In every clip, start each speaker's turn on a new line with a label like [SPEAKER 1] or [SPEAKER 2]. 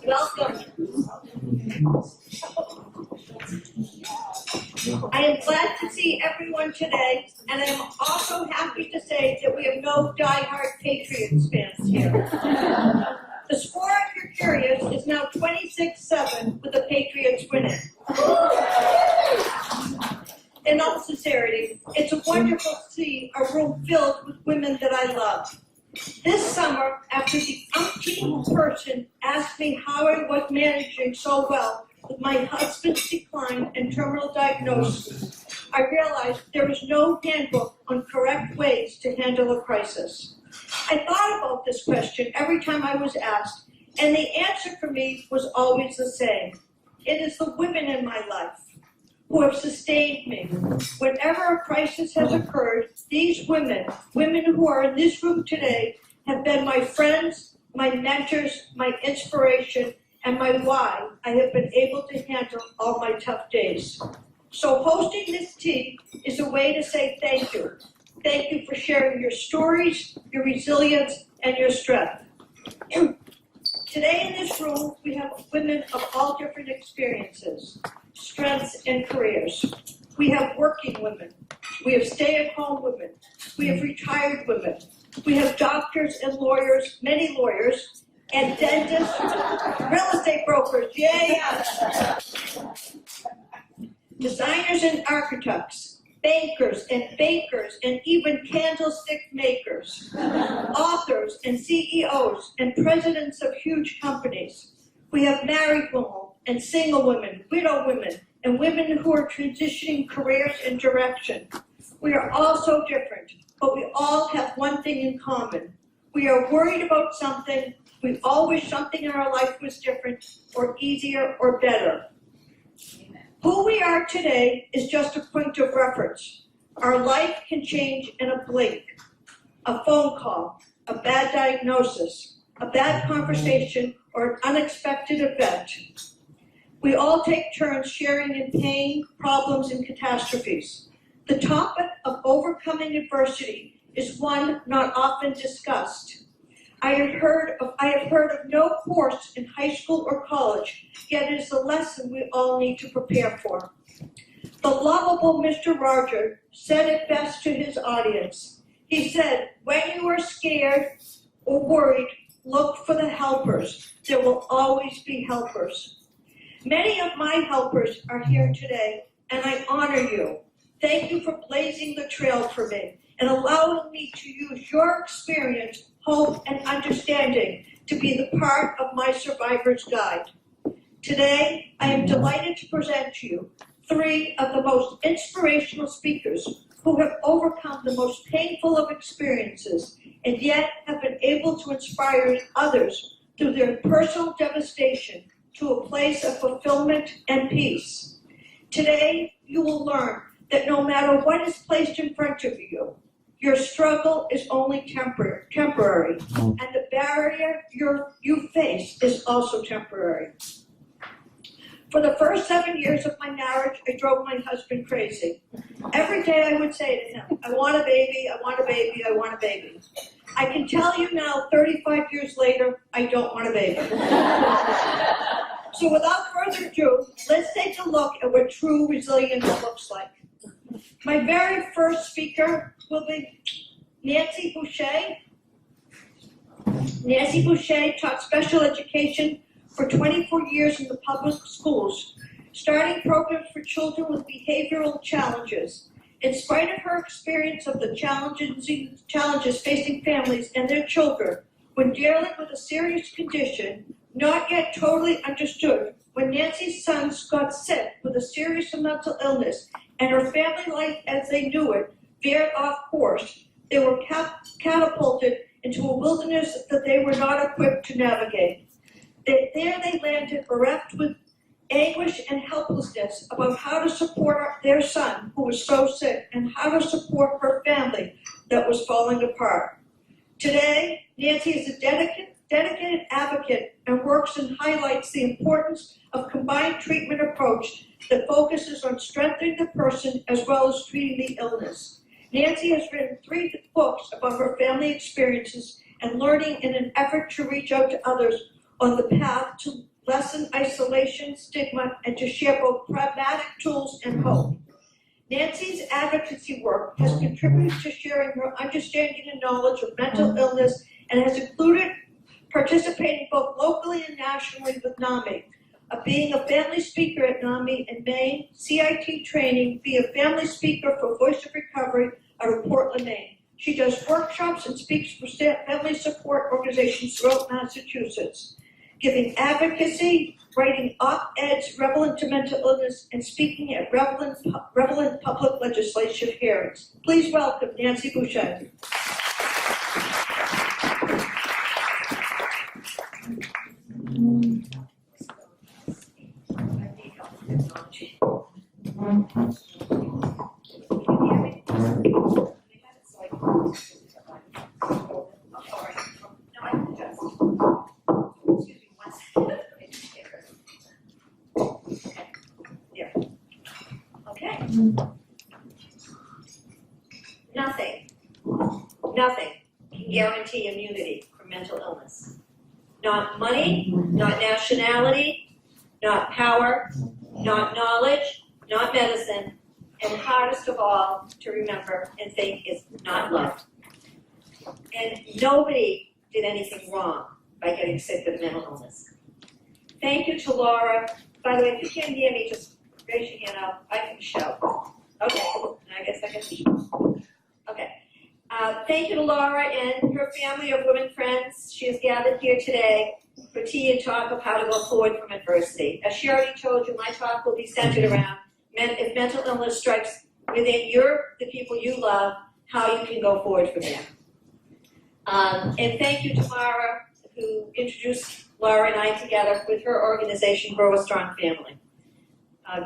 [SPEAKER 1] Welcome. I am glad to see everyone today, and I am also happy to say that we have no die-hard Patriots fans here. The score, if you're curious, is now 26-7 with the Patriots winning. In all sincerity, it's wonderful to see a room filled with women that I love. This summer, after the umpteenth person asked me how I was managing so well with my husband's decline and terminal diagnosis, I realized there was no handbook on correct ways to handle a crisis. I thought about this question every time I was asked, and the answer for me was always the same. It is the women in my life who have sustained me. Whenever a crisis has occurred, these women who are in this room today, have been my friends, my mentors, my inspiration, and my why I have been able to handle all my tough days. So hosting this tea is a way to say thank you. Thank you for sharing your stories, your resilience, and your strength. Today in this room, we have women of all different experiences, strengths, and careers. We have working women. We have stay-at-home women. We have retired women. We have doctors and lawyers, many lawyers, and dentists, real estate brokers, yeah. Designers and architects, bankers and bakers, and even candlestick makers, authors and CEOs and presidents of huge companies. We have married women and single women, widow women, and women who are transitioning careers and direction. We are all so different, but we all have one thing in common. We are worried about something. We all wish something in our life was different or easier or better. Who we are today is just a point of reference. Our life can change in a blink. A phone call, a bad diagnosis, a bad conversation, or an unexpected event. We all take turns sharing in pain, problems, and catastrophes. The topic of overcoming adversity is one not often discussed. I have heard of no course in high school or college, yet it is a lesson we all need to prepare for. The lovable Mr. Roger said it best to his audience. He said, when you are scared or worried, look for the helpers. There will always be helpers. Many of my helpers are here today, and I honor you. Thank you for blazing the trail for me and allowing me to use your experience, hope, and understanding to be the part of my survivor's guide. Today, I am delighted to present to you three of the most inspirational speakers who have overcome the most painful of experiences and yet have been able to inspire others through their personal devastation to a place of fulfillment and peace. Today, you will learn that no matter what is placed in front of you, your struggle is only temporary, and the barrier you face is also temporary. For the first 7 years of my marriage, I drove my husband crazy. Every day I would say to him, I want a baby, I want a baby, I want a baby. I can tell you now, 35 years later, I don't want a baby. So without further ado, let's take a look at what true resilience looks like. My very first speaker will be Nancy Boucher. Nancy Boucher taught special education for 24 years in the public schools, starting programs for children with behavioral challenges. In spite of her experience of the challenges facing families and their children when dealing with a serious condition, not yet totally understood, when Nancy's sons got sick with a serious mental illness and her family life as they knew it veered off course, they were catapulted into a wilderness that they were not equipped to navigate. There they landed bereft with anguish and helplessness about how to support their son who was so sick and how to support her family that was falling apart. Today, Nancy is a dedicated advocate and works and highlights the importance of combined treatment approach that focuses on strengthening the person as well as treating the illness. Nancy has written 3 books about her family experiences and learning in an effort to reach out to others on the path to lessen isolation, stigma, and to share both pragmatic tools and hope. Nancy's advocacy work has contributed to sharing her understanding and knowledge of mental illness and has included participating both locally and nationally with NAMI, being a family speaker at NAMI in Maine, CIT training, being a family speaker for Voice of Recovery out of Portland, Maine. She does workshops and speaks for family support organizations throughout Massachusetts, giving advocacy, writing op-eds relevant to mental illness, and speaking at relevant public legislative hearings. Please welcome Nancy Boucher. Nothing can guarantee immunity from mental illness. Not money, not nationality, not power, not knowledge, not medicine, and hardest of all to remember and think is not love. And nobody did anything wrong by getting sick with mental illness. Thank you to Laura. By the way, if you can't hear me, just raise your hand up. I can shout. Okay, I guess I can shout. Okay. Thank you to Laura and her family of women friends. She has gathered here today for tea and talk of how to go forward from adversity. As she already told you, my talk will be centered around if mental illness strikes within the people you love, how you can go forward from there. And thank you to Mara, who introduced Laura and I together with her organization, Grow a Strong Family.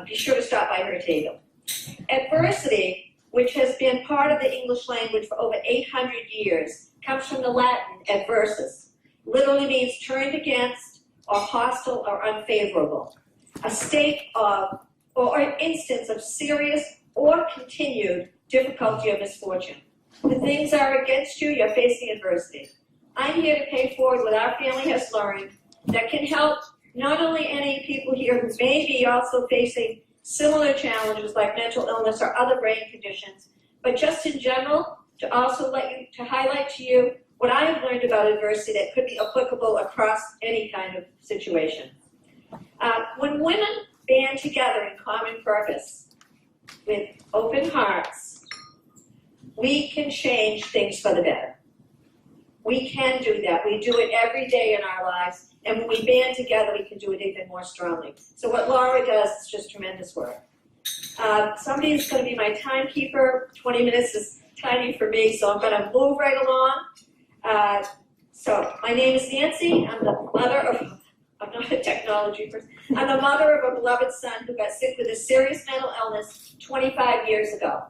[SPEAKER 1] Be sure to stop by her table. Adversity, which has been part of the English language for over 800 years, comes from the Latin adversus. Literally means turned against, or hostile, or unfavorable. A state of, or an instance of serious or continued difficulty or misfortune. When things are against you, you're facing adversity. I'm here to pay forward what our family has learned that can help not only any people here who may be also facing similar challenges like mental illness or other brain conditions, but just in general, to also to highlight to you what I have learned about adversity that could be applicable across any kind of situation. When women band together in common purpose with open hearts, we can change things for the better. We can do that. We do it every day in our lives. And when we band together, we can do it even more strongly. So what Laura does is just tremendous work. Somebody's going to be my timekeeper. 20 minutes is tiny for me, so I'm going to move right along. So my name is Nancy. I'm the mother of, I'm not a technology person. I'm the mother of a beloved son who got sick with a serious mental illness 25 years ago.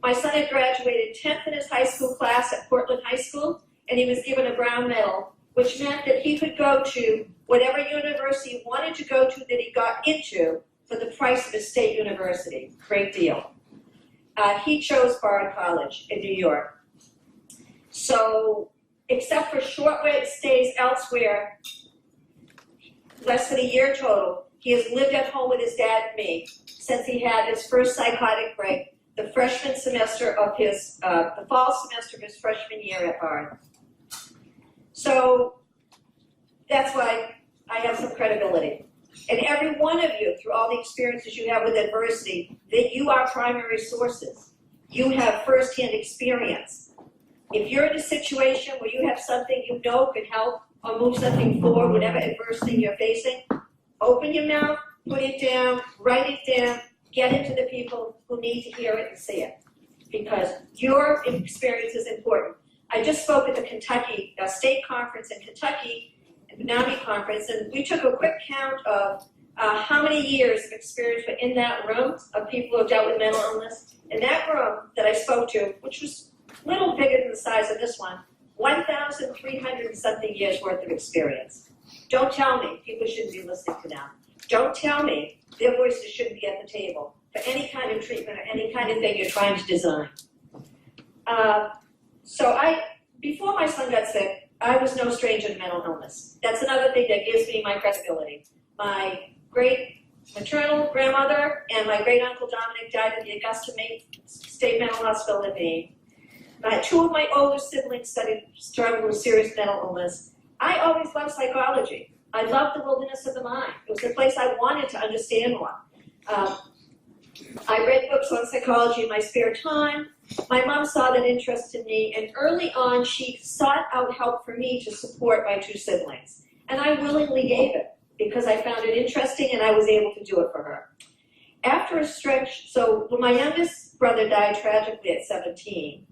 [SPEAKER 1] My son had graduated 10th in his high school class at Portland High School, and he was given a brown medal, which meant that he could go to whatever university he wanted to go to that he got into for the price of a state university. Great deal. He chose Bard College in New York. So, except for short stays elsewhere, less than a year total, he has lived at home with his dad and me since he had his first psychotic break, the freshman semester of his, the fall semester of his freshman year at Bard. So that's why I have some credibility. And every one of you, through all the experiences you have with adversity, that you are primary sources. You have firsthand experience. If you're in a situation where you have something you know could help or move something forward, whatever adversity you're facing, open your mouth, put it down, write it down, get it to the people who need to hear it and see it. Because your experience is important. I just spoke at the Kentucky State Conference in Kentucky, the NAMI conference, and we took a quick count of how many years of experience were in that room of people who dealt with mental illness. In that room that I spoke to, which was a little bigger than the size of this one, 1,300 and something years worth of experience. Don't tell me people shouldn't be listening to them. Don't tell me their voices shouldn't be at the table for any kind of treatment or any kind of thing you're trying to design. So before my son got sick,
[SPEAKER 2] I was no stranger to mental illness. That's another thing that gives me my credibility. My great maternal grandmother and my great uncle Dominic died at the Augusta State Mental Hospital in Maine. Two of my older siblings struggled with serious mental illness. I always loved psychology. I loved the wilderness of the mind. It was the place I wanted to understand more. I read books on psychology in my spare time. My mom saw that interest in me, and early on she sought out help for me to support my two siblings. And I willingly gave it because I found it interesting and I was able to do it for her. After a stretch, so when my youngest brother died tragically at 17,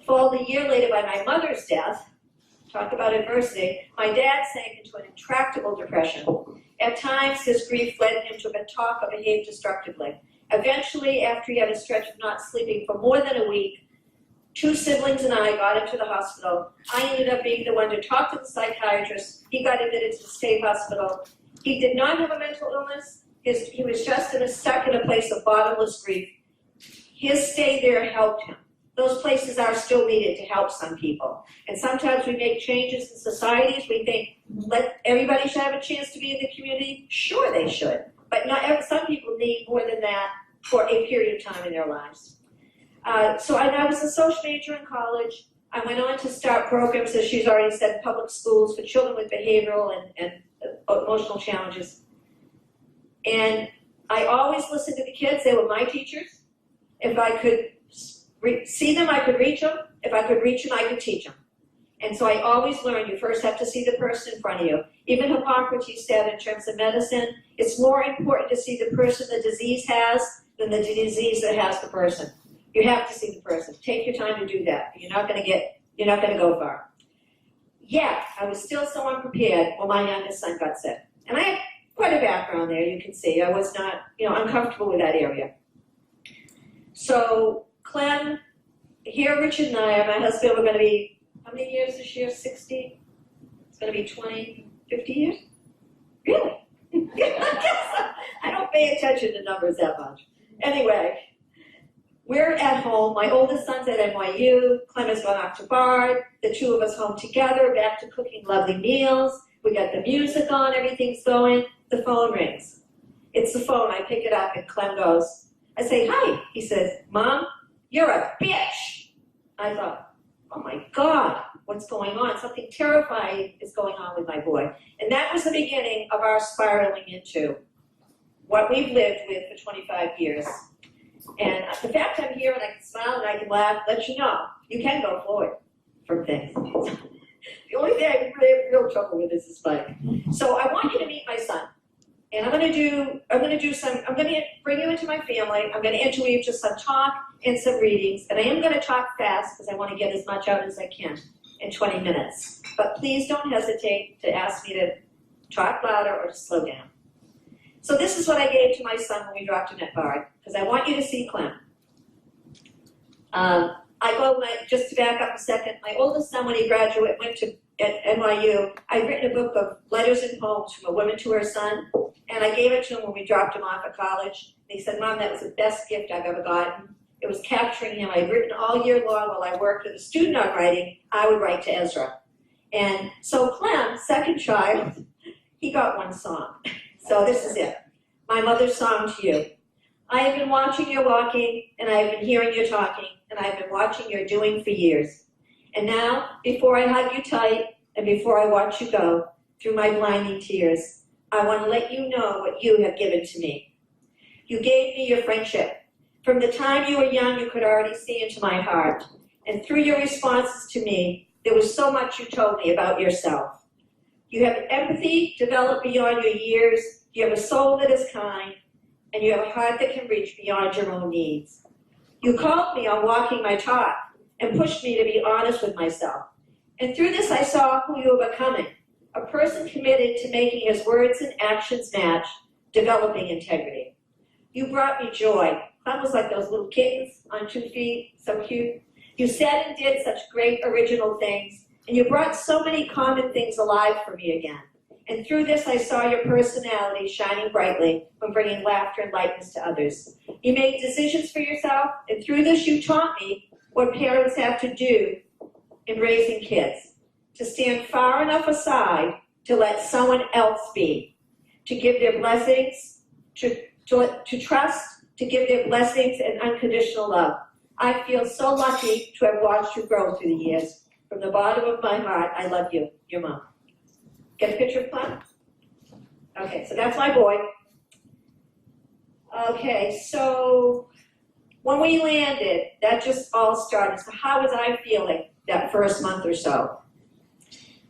[SPEAKER 2] followed a year later by my mother's death, talk about adversity, my dad sank into an intractable depression. At times, his grief led him to talk or behave destructively. Eventually, after he had a stretch of not sleeping for more than a week, two siblings and I got him to the hospital. I ended up being the one to talk to the psychiatrist. He got admitted to the state hospital. He did not have a mental illness. He was just stuck in a place of bottomless grief. His stay there helped him. Those places are still needed to help some people. And sometimes we make changes in societies. We think, everybody should have a chance to be in the community. Sure, they should. But some people need more than that for a period of time in their lives. So I was a social major in college. I went on to start programs, as she's already said, in public schools for children with behavioral and emotional challenges. And I always listened to the kids. They were my teachers. If I could see them, I could reach them. If I could reach them, I could teach them. And so I always learned you first have to see the person in front of you. Even Hippocrates said in terms of medicine, it's more important to see the person the disease has than the disease that has the person. You have to see the person. Take your time to do that. You're not going to go far. Yet, I was still so unprepared when my youngest son got sick. And I had quite a background there, you can see. I was not, uncomfortable with that area. So, Clem, here Richard and I, my husband, we're going to be, how many years this year? 60? It's going to be 20, 50 years? Really? I don't pay attention to numbers that much. Anyway, we're at home. My oldest son's at NYU. Clem has gone off to Bard. The two of us home together, back to cooking lovely meals. We got the music on, everything's going. The phone rings. It's the phone. I pick it up, and Clem goes. I say, hi. He says, Mom, you're a bitch. I thought, oh my God, what's going on? Something terrifying is going on with my boy. And that was the beginning of our spiraling into what we've lived with for 25 years. And the fact I'm here and I can smile and I can laugh lets you know you can go forward from things. The only thing I really have real trouble with is this bike. So I want you to meet my son. And I'm going to bring you into my family. I'm going to interweave just some talk and some readings. And I am going to talk fast because I want to get as much out as I can in 20 minutes. But please don't hesitate to ask me to talk louder or to slow down. So this is what I gave to my son when we dropped him at Bard, because I want you to see Clem. Just to back up a second, my oldest son, when he graduated, went at NYU. I'd written a book of letters and poems from a woman to her son, and I gave it to him when we dropped him off at college. And he said, Mom, that was the best gift I've ever gotten. It was capturing him. I'd written all year long while I worked as a student on writing. I would write to Ezra. And so Clem, second child, he got one song. So this is it. My mother's song to you. I have been watching your walking, and I have been hearing your talking, and I have been watching your doing for years. And now, before I hug you tight, and before I watch you go through my blinding tears, I want to let you know what you have given to me. You gave me your friendship. From the time you were young, you could already see into my heart. And through your responses to me, there was so much you told me about yourself. You have empathy developed beyond your years. You have a soul that is kind, and you have a heart that can reach beyond your own needs. You called me on walking my talk and pushed me to be honest with myself. And through this, I saw who you were becoming, a person committed to making his words and actions match, developing integrity. You brought me joy. Clem was like those little kittens on 2 feet, so cute. You said and did such great original things, and you brought so many common things alive for me again. And through this, I saw your personality shining brightly from bringing laughter and lightness to others. You made decisions for yourself, and through this, you taught me what parents have to do in raising kids, to stand far enough aside to let someone else be, to give their blessings, to trust, to give their blessings and unconditional love. I feel so lucky to have watched you grow through the years. From the bottom of my heart, I love you, your mom. Get a picture of Clem? Okay, so that's my boy. Okay, so when we landed, that just all started. So how was I feeling that first month or so?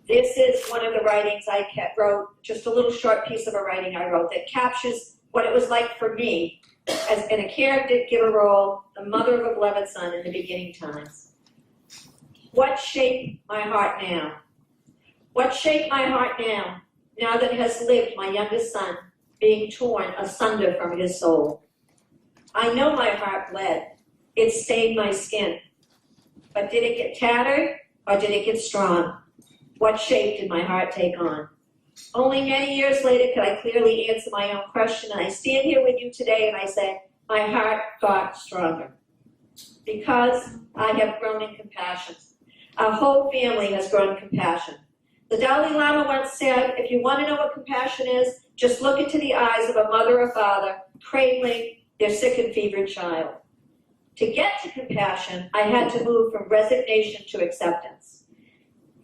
[SPEAKER 2] This is one of the writings I wrote, just a little short piece of a writing I wrote that captures what it was like for me as in a caregiver role, the mother of a beloved son in the beginning times. What shaped my heart now? What shaped my heart now that has lived my youngest son being torn asunder from his soul? I know my heart bled. It stained my skin. But did it get tattered or did it get strong? What shape did my heart take on? Only many years later could I clearly answer my own question, and I stand here with you today and I say, my heart got stronger. Because I have grown in compassion. Our whole family has grown in compassion. The Dalai Lama once said, if you want to know what compassion is, just look into the eyes of a mother or father cradling their sick and fevered child. To get to compassion, I had to move from resignation to acceptance.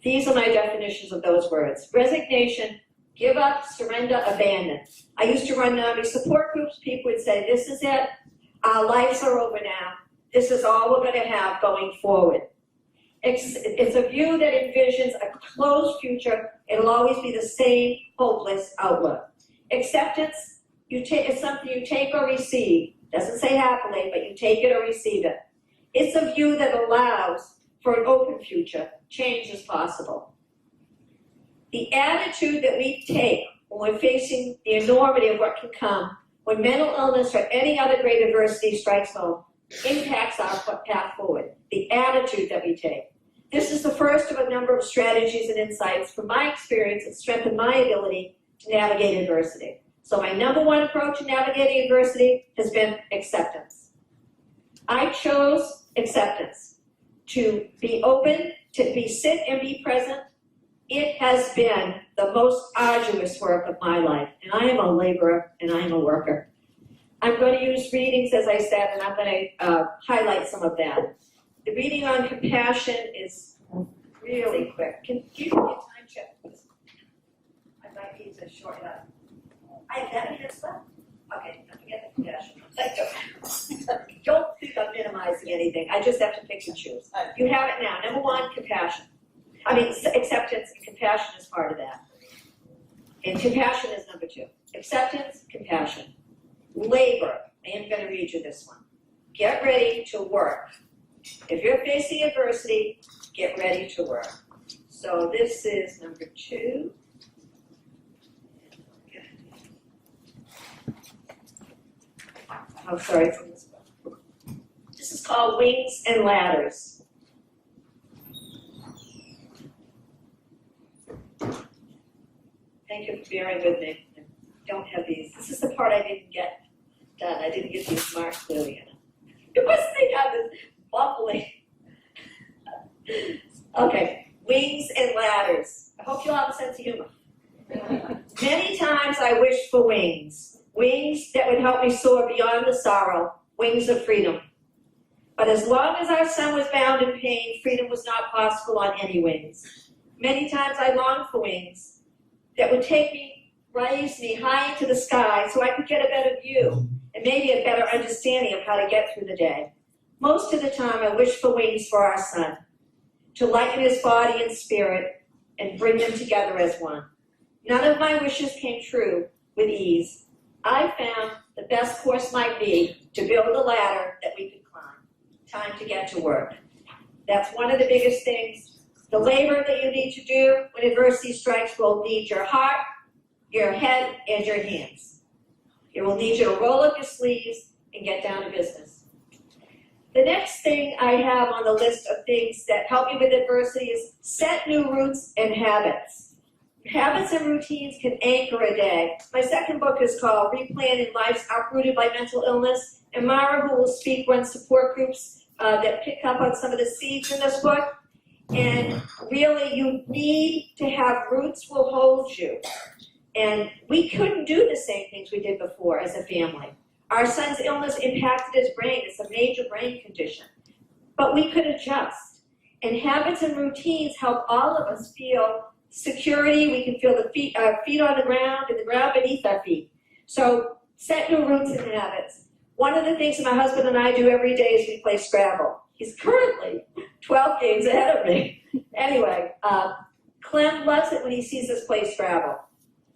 [SPEAKER 2] These are my definitions of those words. Resignation, give up, surrender, abandon. I used to run Army support groups. People would say, this is it. Our lives are over now. This is all we're going to have going forward. It's a view that envisions a closed future. It'll always be the same hopeless outlook. Acceptance, it's something you take or receive. Doesn't say happily, but you take it or receive it. It's a view that allows for an open future. Change is possible. The attitude that we take when we're facing the enormity of what can come, when mental illness or any other great adversity strikes home, impacts our path forward. The attitude that we take. This is the first of a number of strategies and insights from my experience that strengthen my ability to navigate adversity. So my number one approach to navigating adversity has been acceptance. I chose acceptance. To be open, to sit and be present. It has been the most arduous work of my life. And I am a laborer and I am a worker. I'm going to use readings, as I said, and I'm going to highlight some of that. The reading on compassion is really quick. Can you give me a time check, please? I might need to shorten up. I have that minutes left. Okay, don't forget the compassion. Don't think I'm minimizing anything. I just have to pick and choose. You have it now. Number one, compassion. Acceptance and compassion is part of that. And compassion is number two. Acceptance, compassion. Labor. I am going to read you this one. Get ready to work. If you're facing adversity, get ready to work. So this is number two. Oh, sorry, from this book. This is called Wings and Ladders. Thank you for bearing with me. I don't have these. This is the part I didn't get done. I didn't get these marked clearly enough. It must think I was bubbling. Okay, wings and ladders. I hope you all have a sense of humor. Many times I wished for wings. Wings that would help me soar beyond the sorrow. Wings of freedom. But as long as our son was bound in pain, freedom was not possible on any wings. Many times I longed for wings that would raise me high into the sky so I could get a better view and maybe a better understanding of how to get through the day. Most of the time I wished for wings for our son, to lighten his body and spirit and bring them together as one. None of my wishes came true with ease. I found the best course might be to build a ladder that we could climb. Time to get to work. That's one of the biggest things. The labor that you need to do when adversity strikes will need your heart, your head, and your hands. It will need you to roll up your sleeves and get down to business. The next thing I have on the list of things that help me with adversity is set new routes and habits. Habits and routines can anchor a day. My second book is called Replanting Lives Uprooted by Mental Illness, and Mara, who will speak, runs support groups that pick up on some of the seeds in this book. And really, you need to have roots will hold you. And we couldn't do the same things we did before as a family. Our son's illness impacted his brain. It's a major brain condition. But we could adjust. And habits and routines help all of us feel security. We can feel the feet, our feet on the ground and the ground beneath our feet. So set your roots and habits. One of the things that my husband and I do every day is we play Scrabble. He's currently 12 games ahead of me. Anyway, Clem loves it when he sees us play Scrabble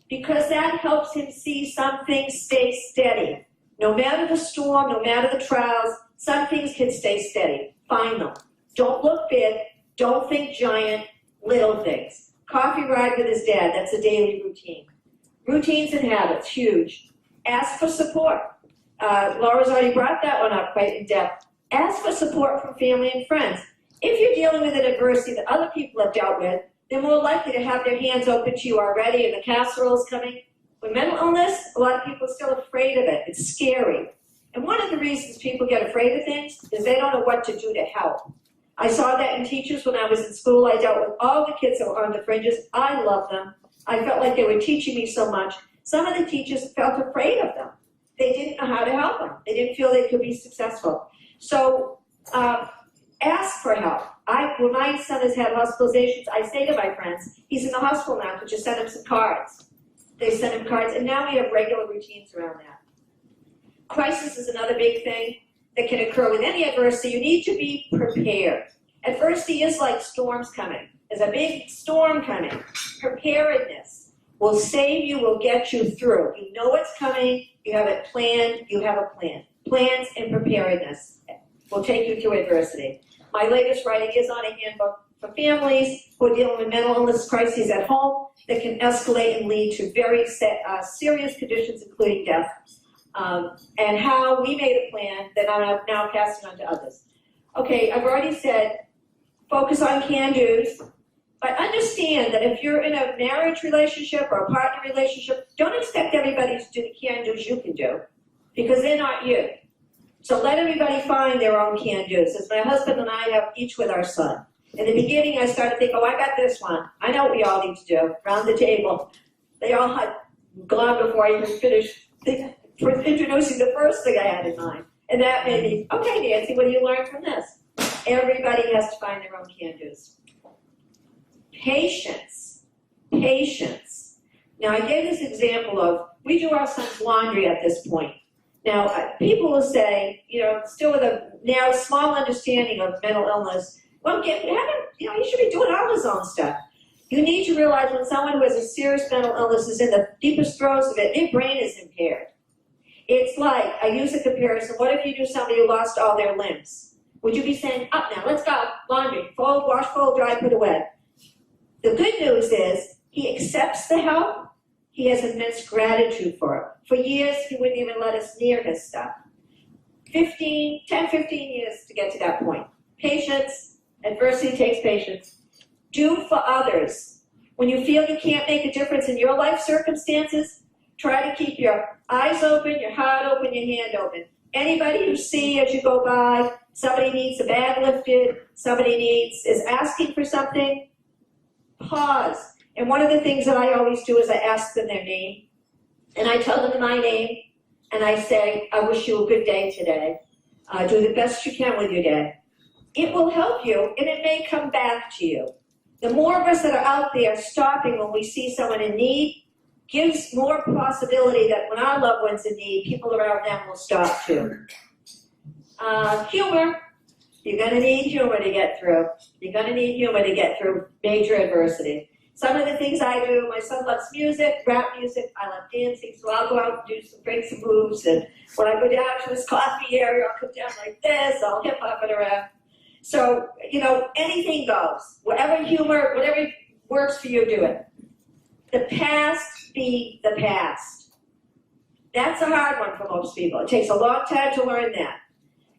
[SPEAKER 2] because that helps him see some things stay steady. No matter the storm, no matter the trials, some things can stay steady. Find them. Don't look big. Don't think giant. Little things. Coffee ride with his dad. That's a daily routine. Routines and habits, huge. Ask for support. Laura's already brought that one up quite in depth. Ask for support from family and friends. If you're dealing with an adversity that other people have dealt with, they're more likely to have their hands open to you already and the casserole's coming. With mental illness, a lot of people are still afraid of it. It's scary. And one of the reasons people get afraid of things is they don't know what to do to help. I saw that in teachers when I was in school. I dealt with all the kids that were on the fringes. I loved them. I felt like they were teaching me so much. Some of the teachers felt afraid of them. They didn't know how to help them. They didn't feel they could be successful. So ask for help. When my son has had hospitalizations, I say to my friends, he's in the hospital now, could you send him some cards? They send him cards, and now we have regular routines around that. Crisis is another big thing that can occur with any adversity. You need to be prepared. Adversity is like storms coming. There's a big storm coming. Preparedness will save you, will get you through. You know what's coming, you have it planned, you have a plan. Plans and preparedness will take you through adversity. My latest writing is on a handbook for families who are dealing with mental illness crises at home that can escalate and lead to very serious conditions, including death, and how we made a plan that I'm now passing on to others. Okay, I've already said focus on can-dos, but understand that if you're in a marriage relationship or a partner relationship, don't expect everybody to do the can-dos you can do, because they're not you. So let everybody find their own can-dos, as my husband and I have each with our son. In the beginning, I started thinking, oh, I got this one. I know what we all need to do around the table. They all had gone before I even finished introducing the first thing I had in mind. And that made me, okay, Nancy, what do you learn from this? Everybody has to find their own can-dos. Patience. Patience. Now, I gave this example of, we do our son's laundry at this point. Now, people will say, still with a now small understanding of mental illness, well, you should be doing all his own stuff. You need to realize when someone who has a serious mental illness is in the deepest throes of it, their brain is impaired. It's like, I use a comparison, what if you knew somebody who lost all their limbs? Would you be saying, up now, let's go, laundry, fold, wash, fold, dry, put away? The good news is, he accepts the help. He has immense gratitude for it. For years, he wouldn't even let us near his stuff. 10, 15 years to get to that point. Patience, adversity takes patience. Do for others. When you feel you can't make a difference in your life circumstances, try to keep your eyes open, your heart open, your hand open. Anybody you see as you go by, somebody needs a bag lifted, somebody is asking for something, pause. And one of the things that I always do is I ask them their name, and I tell them my name, and I say, I wish you a good day today. Do the best you can with your day. It will help you, and it may come back to you. The more of us that are out there stopping when we see someone in need gives more possibility that when our loved one's in need, people around them will stop too. Humor. You're going to need humor to get through. You're going to need humor to get through major adversity. Some of the things I do, my son loves music, rap music, I love dancing, so I'll go out and break some moves, and when I go down to his coffee area, I'll come down like this, I'll hip-hop it around. So, anything goes. Whatever humor, whatever works for you, do it. The past be the past. That's a hard one for most people. It takes a long time to learn that.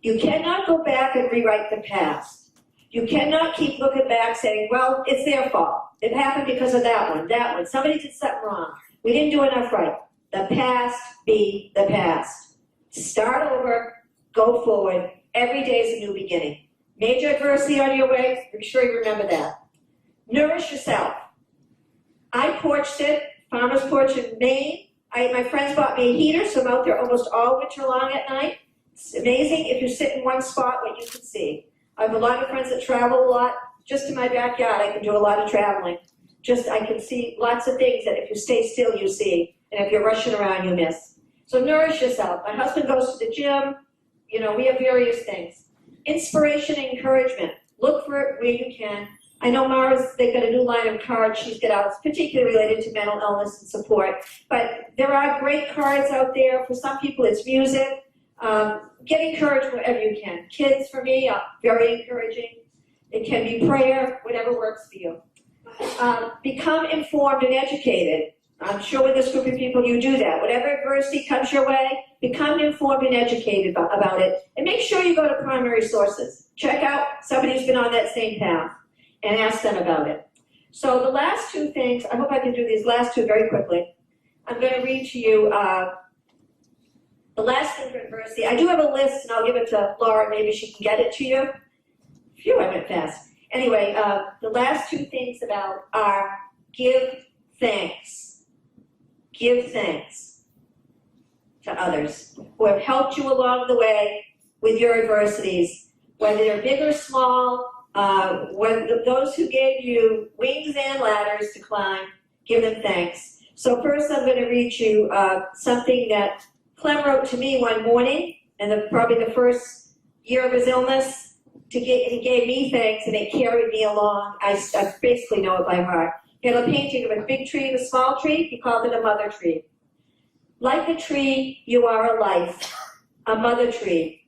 [SPEAKER 2] You cannot go back and rewrite the past. You cannot keep looking back saying, well, it's their fault. It happened because of that one. Somebody did something wrong. We didn't do enough right. The past be the past. Start over, go forward. Every day is a new beginning. Major adversity on your way, make sure you remember that. Nourish yourself. I porch sit, farmer's porch in Maine. My friends bought me a heater, so I'm out there almost all winter long at night. It's amazing if you sit in one spot what you can see. I have a lot of friends that travel a lot. Just in my backyard, I can do a lot of traveling. I can see lots of things that if you stay still, you see. And if you're rushing around, you miss. So nourish yourself. My husband goes to the gym. You know, we have various things. Inspiration and encouragement. Look for it where you can. I know Mara's, they've got a new line of cards she's got out. It's particularly related to mental illness and support. But there are great cards out there. For some people, it's music. Get encouraged wherever you can. Kids, for me, are very encouraging. It can be prayer, whatever works for you. Become informed and educated. I'm sure with this group of people you do that. Whatever adversity comes your way, become informed and educated about it. And make sure you go to primary sources. Check out somebody who's been on that same path and ask them about it. So the last two things, I hope I can do these last two very quickly. I'm going to read to you the last thing for adversity. I do have a list, and I'll give it to Laura. Maybe she can get it to you. Phew, I went fast. Anyway, the last two things about are give thanks. Give thanks to others who have helped you along the way with your adversities, whether they're big or small, those who gave you wings and ladders to climb, give them thanks. So first I'm going to read you something that Clem wrote to me one morning, and probably the first year of his illness. He gave me thanks, and it carried me along. I basically know it by heart. He had a painting of a big tree and a small tree. He called it a mother tree. Like a tree, you are a life, a mother tree.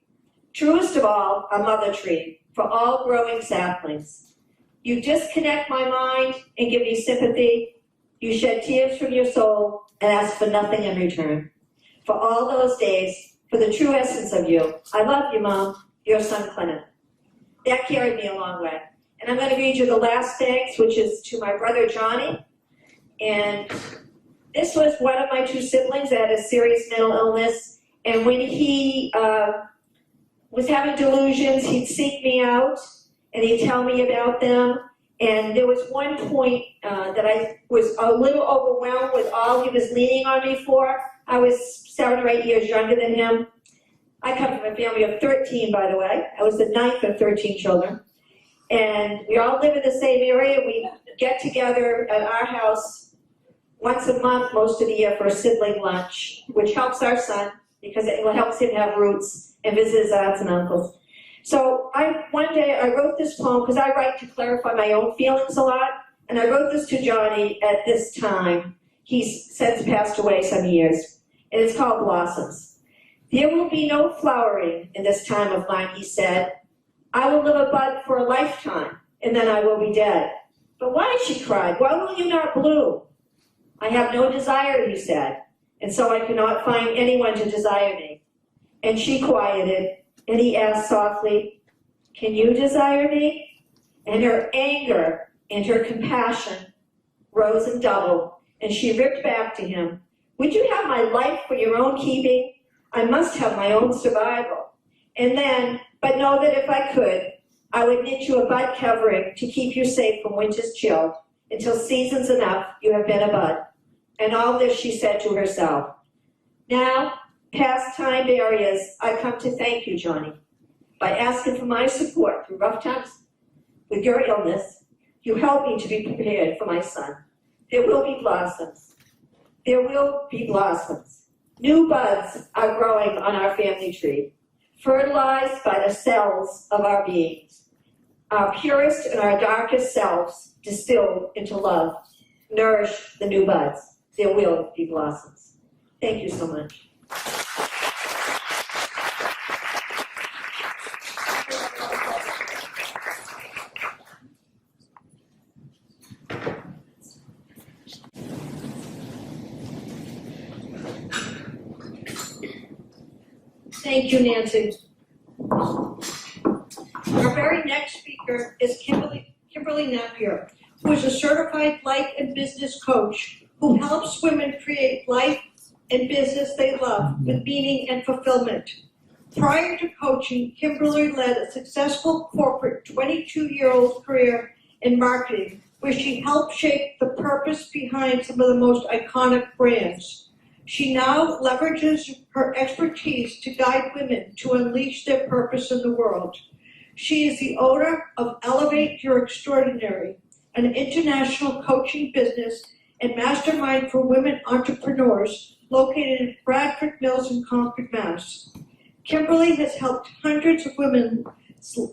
[SPEAKER 2] Truest of all, a mother tree for all growing saplings. You disconnect my mind and give me sympathy. You shed tears from your soul and ask for nothing in return. For all those days, for the true essence of you, I love you, Mom, your son Clement. That carried me a long way. And I'm going to read you the last thanks, which is to my brother Johnny. And this was one of my two siblings that had a serious mental illness. And when he was having delusions, he'd seek me out and he'd tell me about them. And there was one point that I was a little overwhelmed with all he was leaning on me for. I was 7 or 8 years younger than him. I come from a family of 13, by the way. I was the 9th of 13 children. And we all live in the same area. We get together at our house once a month, most of the year, for a sibling lunch, which helps our son because it helps him have roots and visit his aunts and uncles. So one day I wrote this poem because I write to clarify my own feelings a lot. And I wrote this to Johnny at this time. He's since passed away some years. And it's called Blossoms. There will be no flowering in this time of mine, he said. I will live a bud for a lifetime, and then I will be dead. But why, she cried, why will you not bloom? I have no desire, he said, and so I cannot find anyone to desire me. And she quieted, and he asked softly, can you desire me? And her anger and her compassion rose and doubled, and she ripped back to him. Would you have my life for your own keeping? I must have my own survival. And then, but know that if I could, I would knit you a bud covering to keep you safe from winter's chill. Until season's enough, you have been a bud. And all this she said to herself. Now, past time barriers, I come to thank you, Johnny, by asking for my support through rough times. With your illness, you helped me to be prepared for my son. There will be blossoms. There will be blossoms. New buds are growing on our family tree, fertilized by the cells of our beings. Our purest and our darkest selves distilled into love. Nourish the new buds. There will be blossoms. Thank you so much. Thank you, Nancy. Our very next speaker is Kimberly Napier, who is a certified life and business coach who helps women create life and business they love with meaning and fulfillment.
[SPEAKER 1] Prior to coaching, Kimberly led a successful corporate 22-year-old career in marketing, where she helped shape the purpose behind some of the most iconic brands. She now leverages her expertise to guide women to unleash their purpose in the world. She is the owner of Elevate Your Extraordinary, an international coaching business and mastermind for women entrepreneurs located in Bradford Mills in Concord, Mass. Kimberly has helped hundreds of women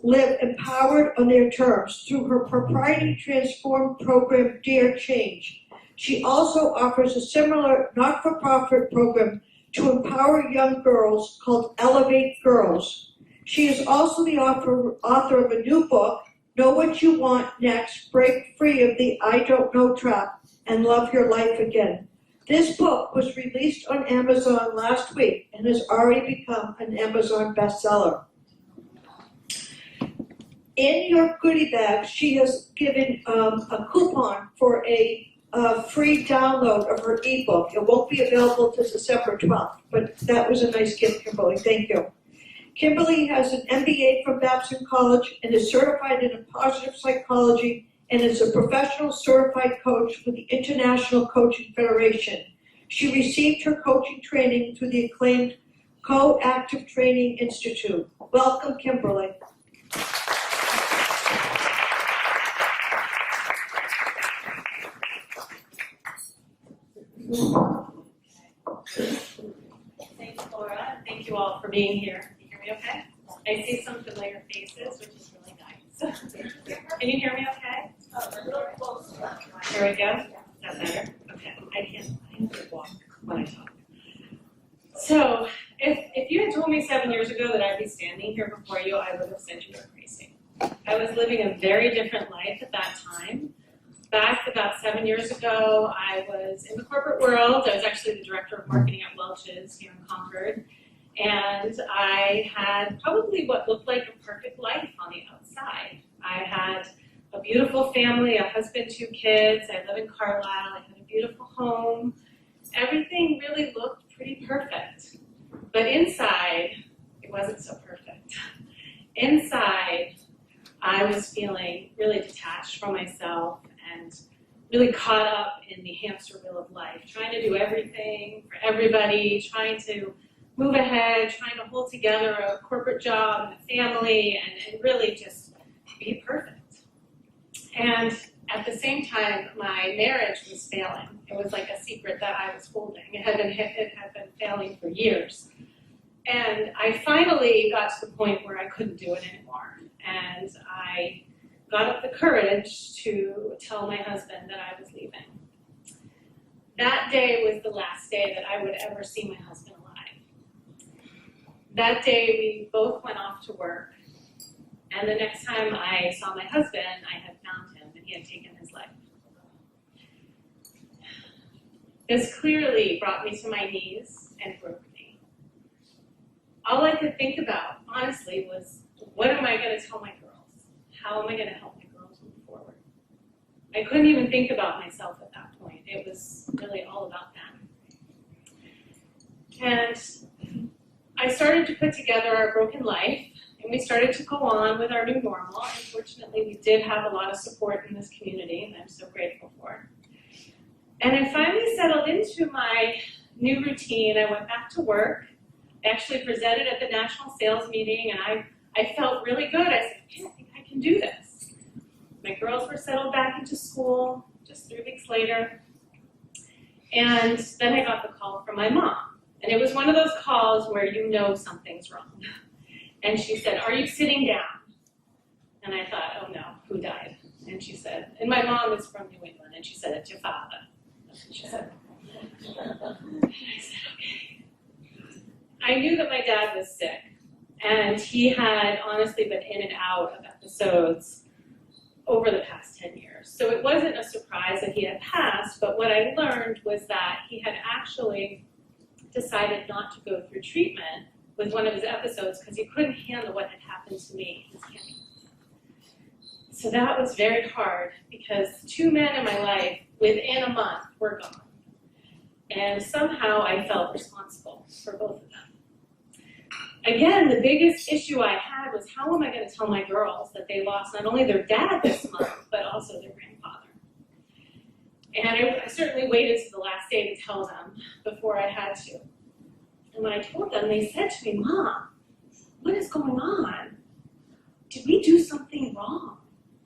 [SPEAKER 1] live empowered on their terms through her proprietary Transform program, Dare Change. She also offers a similar not-for-profit program to empower young girls called Elevate Girls. She is also the author of a new book, Know What You Want Next, Break Free of the I Don't Know Trap, and Love Your Life Again. This book was released on Amazon last week and has already become an Amazon bestseller. In your goodie bag, she has given a coupon for a free download of her ebook. It won't be available till December 12th, but that was a nice gift, Kimberly. Thank you. Kimberly has an MBA from Babson College and is certified in positive psychology and is a professional certified coach with the International Coaching Federation. She received her coaching training through the acclaimed Co-Active Training Institute. Welcome, Kimberly.
[SPEAKER 3] Thanks, Laura. Thank you all for being here. Can you hear me okay? I see some familiar faces, which is really nice. Can you hear me okay? Here we go. Is that better? Okay. I can't walk when I talk. So, if you had told me 7 years ago that I'd be standing here before you, I would have said you were crazy. I was living a very different life at that time. Back about 7 years ago, I was in the corporate world. I was actually the director of marketing at Welch's here in Concord. And I had probably what looked like a perfect life on the outside. I had a beautiful family, a husband, 2 kids. I live in Carlisle. I had a beautiful home. Everything really looked pretty perfect. But inside, it wasn't so perfect. Inside, I was feeling really detached from myself and really caught up in the hamster wheel of life, trying to do everything for everybody, trying to move ahead, trying to hold together a corporate job and a family, and really just be perfect. And at the same time, my marriage was failing. It was like a secret that I was holding. It had been failing for years. And I finally got to the point where I couldn't do it anymore. And I got up the courage to tell my husband that I was leaving. That day was the last day that I would ever see my husband alive. That day we both went off to work, and the next time I saw my husband, I had found him and he had taken his life. This clearly brought me to my knees and broke me. All I could think about, honestly, was what am I going to tell my girls? How am I going to help my girls move forward? I couldn't even think about myself at that point. It was really all about them. And I started to put together our broken life, and we started to go on with our new normal. Unfortunately, we did have a lot of support in this community, and I'm so grateful for. And I finally settled into my new routine. I went back to work. I actually presented at the national sales meeting, and I felt really good. I said, okay, I think I can do this. My girls were settled back into school just 3 weeks later. And then I got the call from my mom. And it was one of those calls where you know something's wrong. And she said, are you sitting down? And I thought, oh no, who died? And she said, and my mom is from New England, and she said, it's your father. And she said, and I said, okay. I knew that my dad was sick. And he had honestly been in and out of episodes over the past 10 years. So it wasn't a surprise that he had passed, but what I learned was that he had actually decided not to go through treatment with one of his episodes because he couldn't handle what had happened to me, his cancer. So that was very hard because 2 men in my life within a month were gone. And somehow I felt responsible for both of them. again, the biggest issue I had was how am I going to tell my girls that they lost not only their dad this month, but also their grandfather? And I certainly waited to the last day to tell them before I had to. And when I told them, they said to me, Mom, what is going on? Did we do something wrong?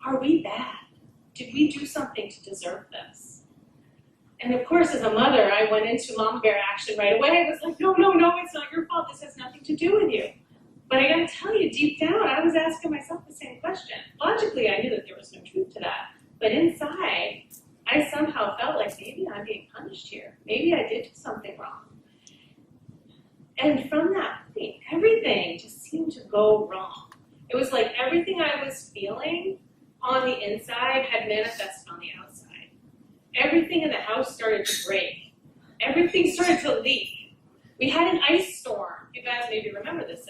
[SPEAKER 3] Are we bad? Did we do something to deserve this? And of course, as a mother, I went into mom bear action right away. I was like, no, it's not your fault. This has nothing to do with you. But I gotta tell you, deep down, I was asking myself the same question. Logically, I knew that there was no truth to that. But inside, I somehow felt like maybe I'm being punished here. Maybe I did do something wrong. And from that point, everything just seemed to go wrong. It was like everything I was feeling on the inside had manifested on the outside. Everything in the house started to break. Everything started to leak. We had an ice storm. You guys maybe remember this.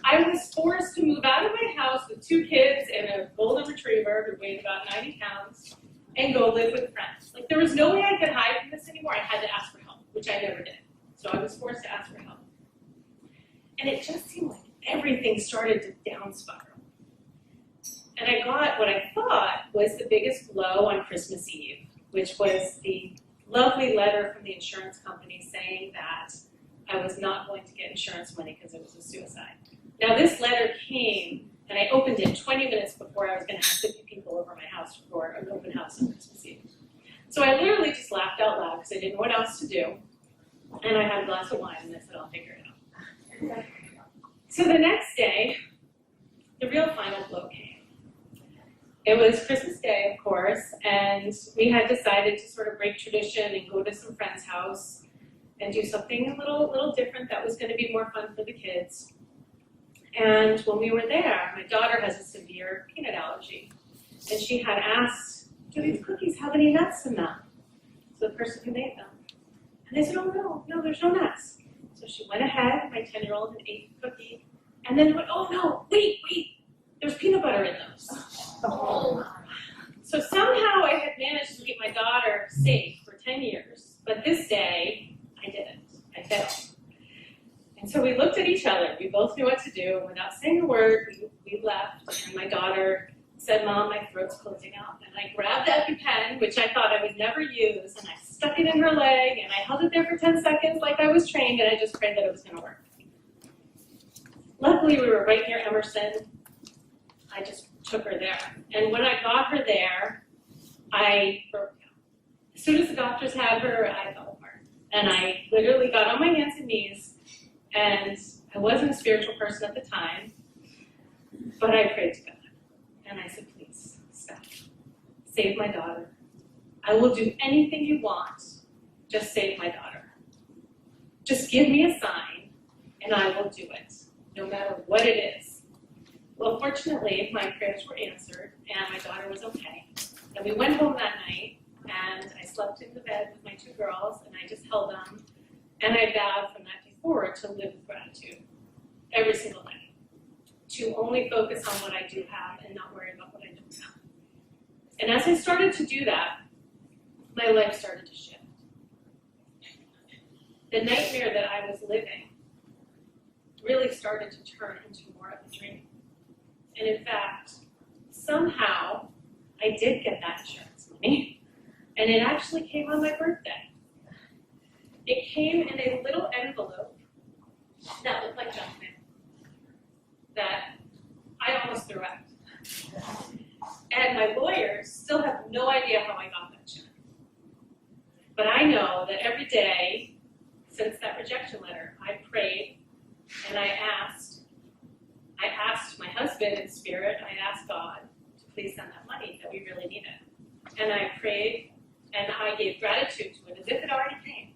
[SPEAKER 3] I was forced to move out of my house with 2 kids and a golden retriever who weighed about 90 pounds and go live with friends. Like, there was no way I could hide from this anymore. I had to ask for help, which I never did. So I was forced to ask for help. And it just seemed like everything started to down spiral. And I got what I thought was the biggest blow on Christmas Eve, which was the lovely letter from the insurance company saying that I was not going to get insurance money because it was a suicide. Now, this letter came, and I opened it 20 minutes before I was going to have 50 people over my house for an open house on Christmas Eve. So I literally just laughed out loud because I didn't know what else to do. And I had a glass of wine, and I said, I'll figure it out. So the next day, the real final blow came. It was Christmas Day, of course, and we had decided to sort of break tradition and go to some friend's house and do something a little different that was going to be more fun for the kids. And when we were there, my daughter has a severe peanut allergy, and she had asked, do these cookies have any nuts in them? So the person who made them. And they said, oh, no, there's no nuts. So she went ahead, my 10-year-old, and ate the cookie, and then went, oh no, wait, there's peanut butter in those. Oh. So somehow I had managed to keep my daughter safe for 10 years, but this day, I didn't. I failed. And so we looked at each other. We both knew what to do. Without saying a word, we left, and my daughter said, Mom, my throat's closing up. And I grabbed the EpiPen, which I thought I would never use, and I stuck it in her leg, and I held it there for 10 seconds like I was trained, and I just prayed that it was going to work. Luckily, we were right near Emerson. I just took her there. And when I got her there, I broke down. As soon as the doctors had her, I fell apart. And I literally got on my hands and knees, and I wasn't a spiritual person at the time, but I prayed to God. And I said, please, stop. Save my daughter. I will do anything you want. Just save my daughter. Just give me a sign, and I will do it, no matter what it is. Well, fortunately, my prayers were answered, and my daughter was okay. And we went home that night, and I slept in the bed with my 2 girls, and I just held them, and I vowed from that day forward to live with gratitude every single day, to only focus on what I do have and not worry about what I don't have. And as I started to do that, my life started to shift. The nightmare that I was living really started to turn into more of a dream. And in fact, somehow, I did get that insurance money, and it actually came on my birthday. It came in a little envelope that looked like junk mail that I almost threw out. And my lawyers still have no idea how I got that check. But I know that every day since that rejection letter, I prayed and I asked my husband in spirit, I asked God to please send that money that we really needed. And I prayed and I gave gratitude to it as if it already came.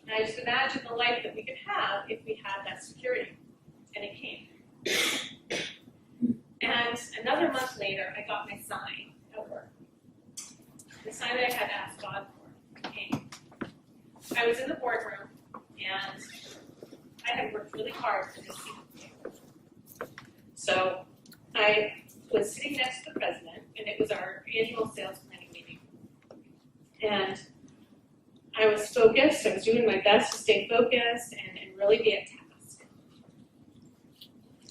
[SPEAKER 3] And I just imagined the life that we could have if we had that security. And it came. And another month later, I got my sign at work. The sign that I had asked God for came. I was in the boardroom, and I had worked really hard for this seat. So I was sitting next to the president, and it was our annual sales planning meeting. And I was focused. I was doing my best to stay focused and really be at task.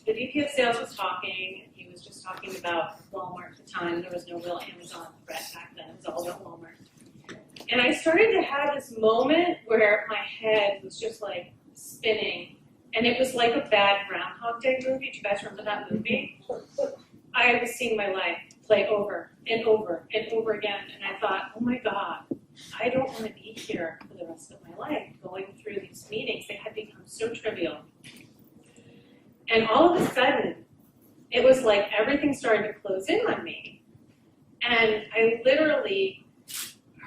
[SPEAKER 3] the VP of sales was talking, and he was just talking about Walmart at the time. There was no real Amazon threat back then. It was all about Walmart. And I started to have this moment where my head was just like spinning, and it was like a bad Groundhog Day movie. Do you guys remember that movie? I was seeing my life play over and over and over again, and I thought, oh my God, I don't want to be here for the rest of my life going through these meetings. They had become so trivial. And all of a sudden, it was like everything started to close in on me. And I literally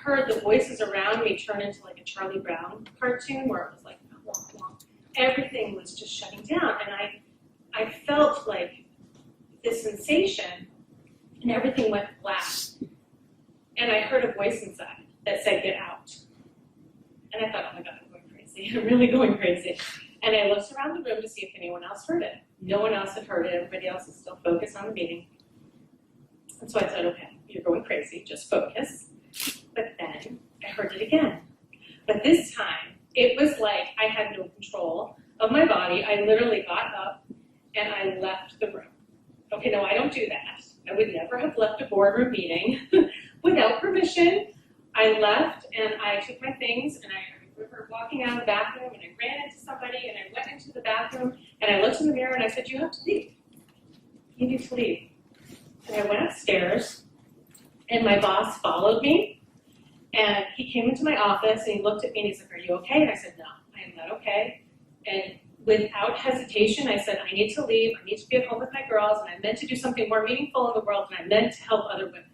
[SPEAKER 3] heard the voices around me turn into like a Charlie Brown cartoon where it was like, wonk, wonk. Everything was just shutting down. And I felt like this sensation, and everything went black. And I heard a voice inside that said, get out. And I thought, oh my God, I'm going crazy. I'm really going crazy. And I looked around the room to see if anyone else heard it. No one else had heard it. Everybody else is still focused on the meeting. And so I said, okay, you're going crazy. Just focus. But then I heard it again. But this time, it was like I had no control of my body. I literally got up and I left the room. Okay, no, I don't do that. I would never have left a boardroom meeting without permission. I left and I took my things and I remember walking out of the bathroom and I ran into somebody and I went into the bathroom and I looked in the mirror and I said, you have to leave. You need to leave. And I went upstairs and my boss followed me and he came into my office and he looked at me and he's like, are you okay? And I said, no, I am not okay. And without hesitation, I said, I need to leave. I need to be at home with my girls and I meant to do something more meaningful in the world and I meant to help other women.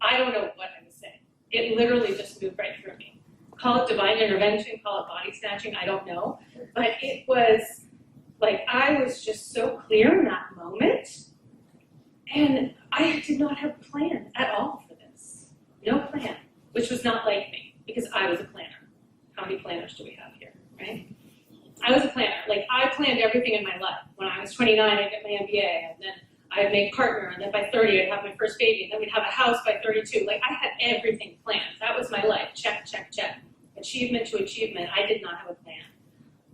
[SPEAKER 3] I don't know what I was saying. It literally just moved right through me. Call it divine intervention, call it body snatching, I don't know. But it was like I was just so clear in that moment. And I did not have a plan at all for this. No plan, which was not like me because I was a planner. How many planners do we have here, right? I was a planner. Like I planned everything in my life. When I was 29, I'd get my MBA, and then I'd make partner, and then by 30, I'd have my first baby, and then we'd have a house by 32. Like I had everything planned. That was my life. Check, check, check. Achievement to achievement. I did not have a plan.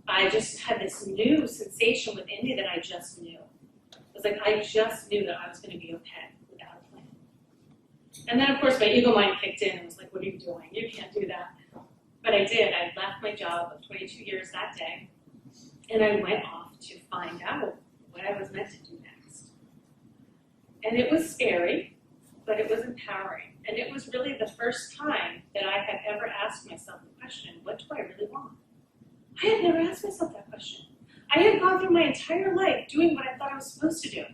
[SPEAKER 3] I just had this new sensation within me that I just knew. It was like I just knew that I was going to be okay without a plan. And then, of course, my ego mind kicked in and was like, what are you doing? You can't do that. But I did. I left my job of 22 years that day, and I went off to find out what I was meant to do next. And it was scary, but it was empowering. And it was really the first time that I had ever asked myself the question, what do I really want? I had never asked myself that question. I had gone through my entire life doing what I thought I was supposed to do,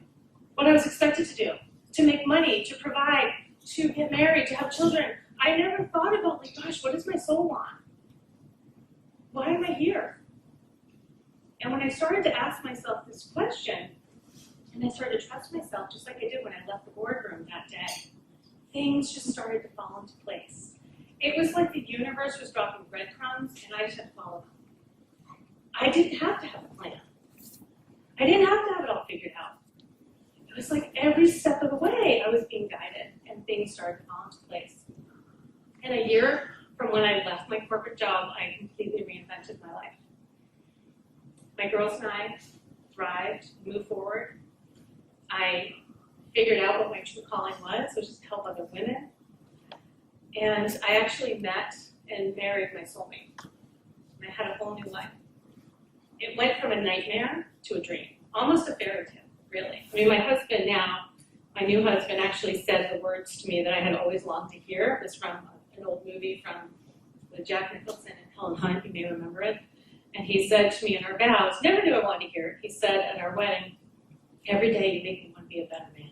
[SPEAKER 3] what I was expected to do, to make money, to provide, to get married, to have children. I never thought about, like, gosh, what does my soul want? Why am I here? And when I started to ask myself this question, and I started to trust myself, just like I did when I left the boardroom that day, things just started to fall into place. It was like the universe was dropping breadcrumbs, and I just had to follow them. I didn't have to have a plan. I didn't have to have it all figured out. It was like every step of the way I was being guided, and things started to fall into place. In a year from when I left my corporate job, I completely reinvented my life. My girls and I thrived, moved forward. I figured out what my true calling was, which is to help other women. And I actually met and married my soulmate. And I had a whole new life. It went from a nightmare to a dream, almost a fairy tale, really. I mean, my husband now, my new husband actually said the words to me that I had always longed to hear. It was from an old movie with Jack Nicholson and Helen Hunt, you may remember it. And he said to me in our vows, never knew I wanted to hear it, he said at our wedding, every day you make me want to be a better man.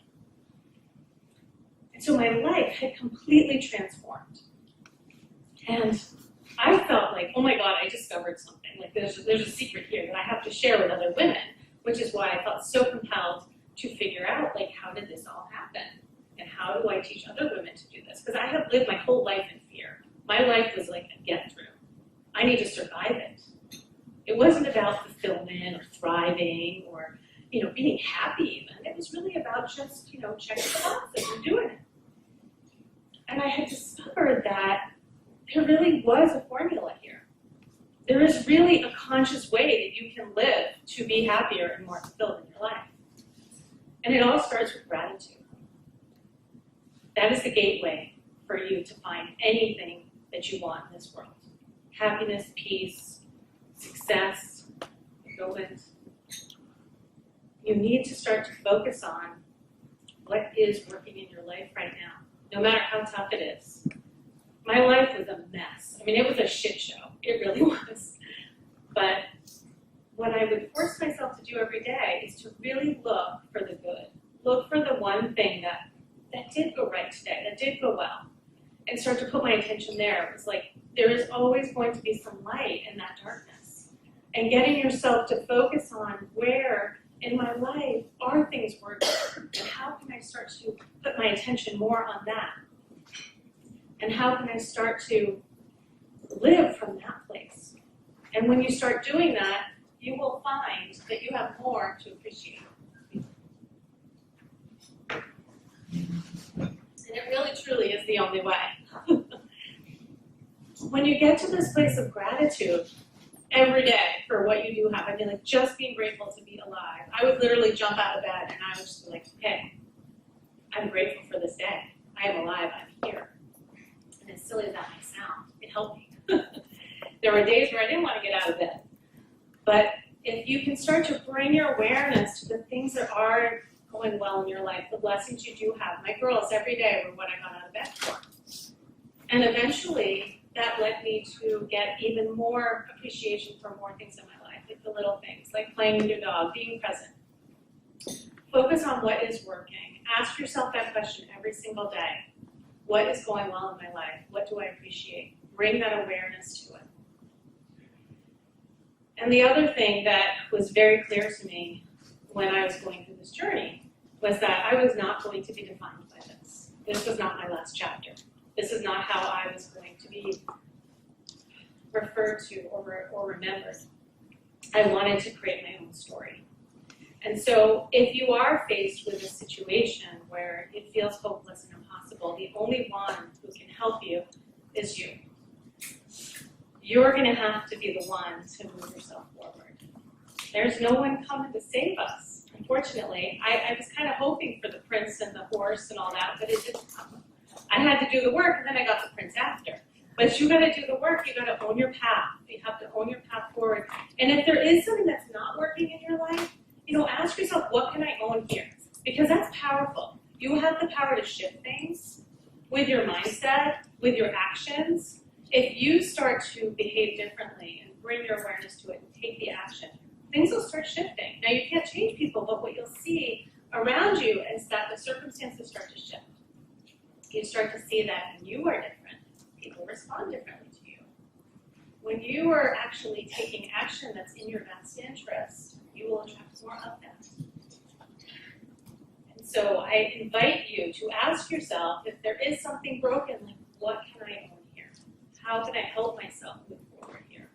[SPEAKER 3] And so my life had completely transformed. And I felt like, oh my God, I discovered something. Like there's a secret here that I have to share with other women, which is why I felt so compelled to figure out, like, how did this all happen? And how do I teach other women to do this? Because I have lived my whole life in fear. My life was like a get through. I need to survive it. It wasn't about fulfillment or thriving or, being happy even. It was really about just, checking the boxes and doing it. And I had discovered that there really was a formula here. there is really a conscious way that you can live to be happier and more fulfilled in your life. And it all starts with gratitude. That is the gateway for you to find anything that you want in this world. Happiness, peace, success, fulfillment. You need to start to focus on what is working in your life right now, no matter how tough it is. My life was a mess. I mean, it was a shit show. It really was. But what I would force myself to do every day is to really look for the good. Look for the one thing that did go right today, that did go well, and start to put my attention there. It was like, there is always going to be some light in that darkness. And getting yourself to focus on where in my life are things working, and how can I start to put my attention more on that? And how can I start to live from that place? And when you start doing that, you will find that you have more to appreciate. And it really, truly is the only way. When you get to this place of gratitude every day for what you do have, I mean, like just being grateful to be alive. I would literally jump out of bed and I would just be like, okay, I'm grateful for this day. I am alive, I'm here. And as silly as that may sound, it helped me. There were days where I didn't want to get out of bed. But if you can start to bring your awareness to the things that are going well in your life, the blessings you do have. My girls every day were what I got out of bed for. And eventually, that led me to get even more appreciation for more things in my life, like the little things, like playing with your dog, being present. Focus on what is working. Ask yourself that question every single day. What is going well in my life? What do I appreciate? Bring that awareness to it. And the other thing that was very clear to me when I was going through this journey was that I was not going to be defined by this. This was not my last chapter. This is not how I was going to be referred to or remembered. I wanted to create my own story. And so if you are faced with a situation where it feels hopeless and impossible, the only one who can help you is you. You're going to have to be the one to move yourself forward. There's no one coming to save us, unfortunately. I was kind of hoping for the prince and the horse and all that, but it didn't come. I had to do the work, and then I got the prince after. But you got to do the work. You got to own your path. You have to own your path forward. And if there is something that's not working in your life, ask yourself, what can I own here? Because that's powerful. You have the power to shift things with your mindset, with your actions. If you start to behave differently and bring your awareness to it and take the action, things will start shifting. Now, you can't change people, but what you'll see around you is that the circumstances start to shift. You start to see that when you are different, people respond differently to you. When you are actually taking action that's in your best interest, you will attract more of that. And so I invite you to ask yourself, if there is something broken, like, what can I own here? How can I help myself move forward here?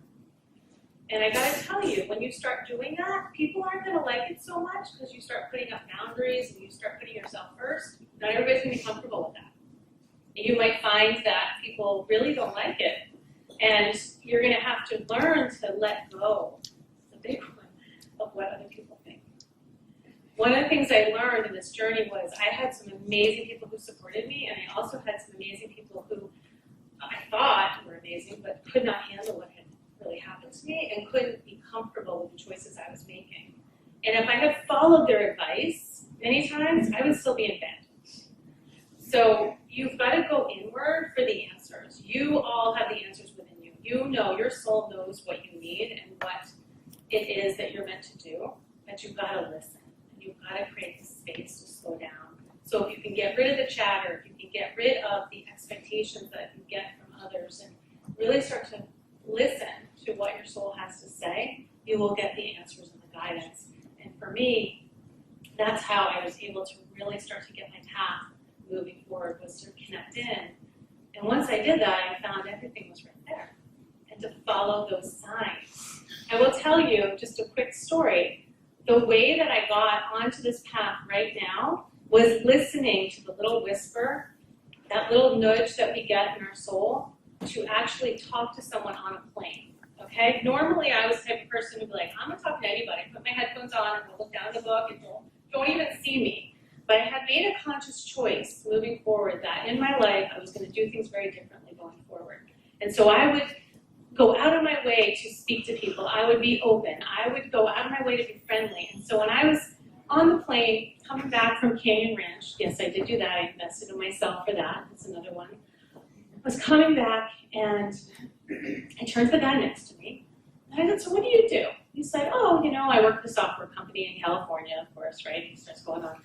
[SPEAKER 3] And I gotta tell you, when you start doing that, people aren't gonna like it so much because you start putting up boundaries and you start putting yourself first. Not everybody's gonna be comfortable with that. You might find that people really don't like it. And you're gonna have to learn to let go, the big one, of what other people think. One of the things I learned in this journey was I had some amazing people who supported me, and I also had some amazing people who I thought were amazing, but could not handle what had really happened to me and couldn't be comfortable with the choices I was making. And if I had followed their advice many times, I would still be in bed. So you've got to go inward for the answers. You all have the answers within you. You know, your soul knows what you need and what it is that you're meant to do, but you've got to listen. And you've got to create the space to slow down. So if you can get rid of the chatter, if you can get rid of the expectations that you get from others and really start to listen to what your soul has to say, you will get the answers and the guidance. And for me, that's how I was able to really start to get my path moving forward, was to connect in. And once I did that, I found everything was right there. And to follow those signs. I will tell you just a quick story. The way that I got onto this path right now was listening to the little whisper, that little nudge that we get in our soul, to actually talk to someone on a plane. okay? Normally, I was the type of person who'd be like, I'm gonna talk to anybody, put my headphones on, and we'll look down at the book, and don't even see me. But I had made a conscious choice moving forward that in my life, I was gonna do things very differently going forward. And so I would go out of my way to speak to people. I would be open. I would go out of my way to be friendly. And so when I was on the plane coming back from Canyon Ranch, yes, I did do that. I invested in myself for that. That's another one. I was coming back and I turned to the guy next to me. And I said, so what do you do? He said, oh, I work for a software company in California, of course, right? He starts going on.